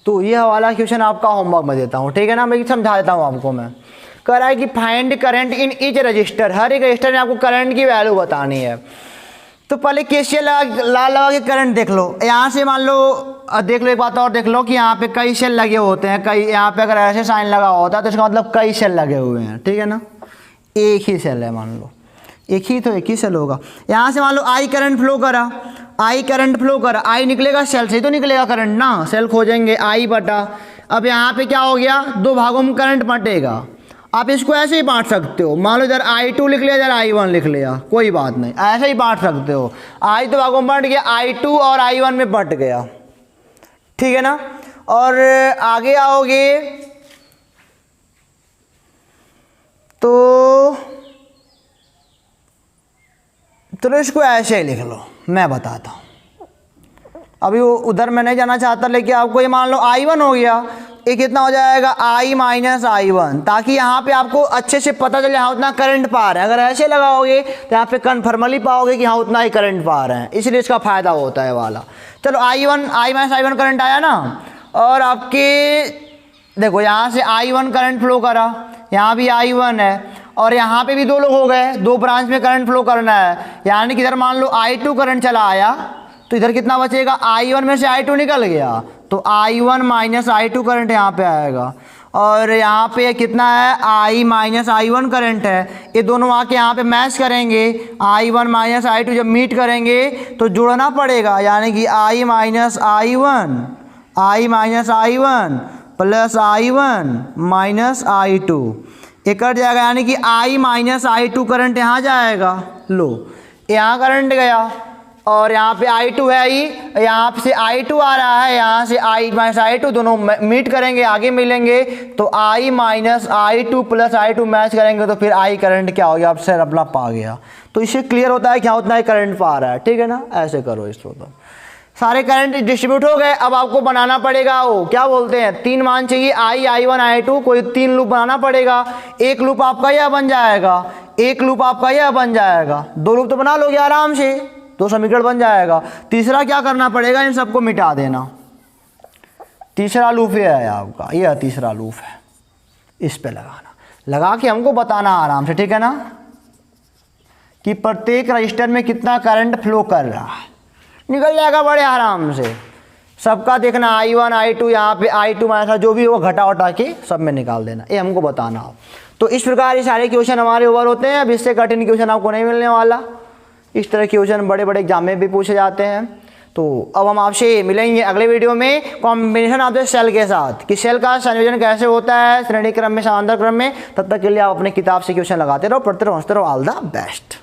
तो ये वाला क्वेश्चन आपका होमवर्क में देता हूँ, ठीक है ना, मैं समझा देता हूँ आपको। मैं कह रहा है कि find current in each resistor, हर एक रजिस्टर में आपको करंट की वैल्यू बतानी है। तो पहले केसीएल लगा के करंट देख लो। यहाँ से मान लो, देख लो एक बात और देख लो कि यहाँ पे कई सेल लगे होते हैं, कई, यहाँ पे अगर ऐसे साइन लगा होता है तो इसका मतलब कई सेल लगे हुए हैं, ठीक है ना। एक ही सेल है, मान लो एक ही सेल होगा। यहाँ से मान लो आई करंट फ्लो करा, आई निकलेगा सेल से ही तो निकलेगा करंट ना, सेल खोजेंगे आई बटा। अब यहाँ पे क्या हो गया, 2 भागों में करंट बटेगा। आप इसको ऐसे ही बांट सकते हो, मान लो इधर I2 लिख लिया, इधर I1 लिख लिया, कोई बात नहीं, ऐसे ही बांट सकते हो। I 2 भागों में बट गया, I2 और I1 में बट गया, ठीक है ना। और आगे आओगे तो चलो इसको ऐसे ही लिख लो, मैं बताता हूँ। अभी उधर मैं नहीं जाना चाहता, लेकिन आपको ये मान लो I1 हो गया, ये कितना हो जाएगा I - I1, ताकि यहाँ पे आपको अच्छे से पता चले हाँ उतना करंट पा रहे हैं। अगर ऐसे लगाओगे तो यहाँ पे कन्फर्मली पाओगे कि हाँ उतना ही करंट पा रहे हैं, इसलिए इसका फ़ायदा होता है वाला। चलो I - I1 करंट आया ना, और आपके देखो यहाँ से I1 करंट फ्लो करा, यहाँ भी I1 है, और यहाँ पे भी 2 लोग हो गए, 2 ब्रांच में करंट फ्लो करना है, यानी कि इधर मान लो I2 करंट चला आया, तो इधर कितना बचेगा, I1 में से I2 निकल गया तो I1 - I2 करंट यहाँ पे आएगा। और यहाँ पे कितना है, I - I1 करंट है, ये दोनों आके यहाँ पे मैच करेंगे, I1 - I2 जब मीट करेंगे तो जोड़ना पड़ेगा, यानी कि I - I1 plus I1 - I2 ये कट जाएगा, यानी कि I - I2 करंट यहाँ जाएगा। लो यहाँ करंट गया, और यहाँ पे I2 है ही, यहाँ से I2 आ रहा है, यहाँ से I - I2 दोनों मीट करेंगे, आगे मिलेंगे, तो I - I2 plus I2 match करेंगे तो फिर I करंट क्या हो गया, आप सर अपना पा गया। तो इससे क्लियर होता है क्या उतना ही करंट पा रहा है, ठीक है ना। ऐसे करो इसको, तो सारे करंट डिस्ट्रीब्यूट हो गए। अब आपको बनाना पड़ेगा वो क्या बोलते हैं, 3 मान चाहिए, I, I1, I2, कोई 3 लूप बनाना पड़ेगा। एक लूप आपका यह बन जाएगा, एक लूप आपका यह बन जाएगा, 2 लूप तो बना लोगे आराम से, 2 समीकरण बन जाएगा। तीसरा क्या करना पड़ेगा, इन सबको मिटा देना। तीसरा लूप ये है आपका, यह तीसरा लूप है, इस पे लगाना, लगा के हमको बताना आराम से, ठीक है ना, कि प्रत्येक रजिस्टर में कितना करंट फ्लो कर रहा है। निकल जाएगा बड़े आराम से, सबका देखना I1 I2, यहाँ पे I2 माइनस जो भी होगा घटा उठा के सब में निकाल देना, ये हमको बताना हो। तो इस प्रकार ये सारे क्वेश्चन हमारे ओवर होते हैं। अब इससे कठिन क्वेश्चन आपको नहीं मिलने वाला। इस तरह के क्वेश्चन बड़े बड़े एग्जाम में भी पूछे जाते हैं। तो अब हम आपसे मिलेंगे अगले वीडियो में कॉम्बिनेशन ऑफ द सेल के साथ कि सेल का संयोजन कैसे होता है श्रेणी क्रम में समांतर क्रम में। तब तक के लिए आप अपनी किताब से क्वेश्चन लगाते रहो, पढ़ते रहो, हंसते रहो। All the best.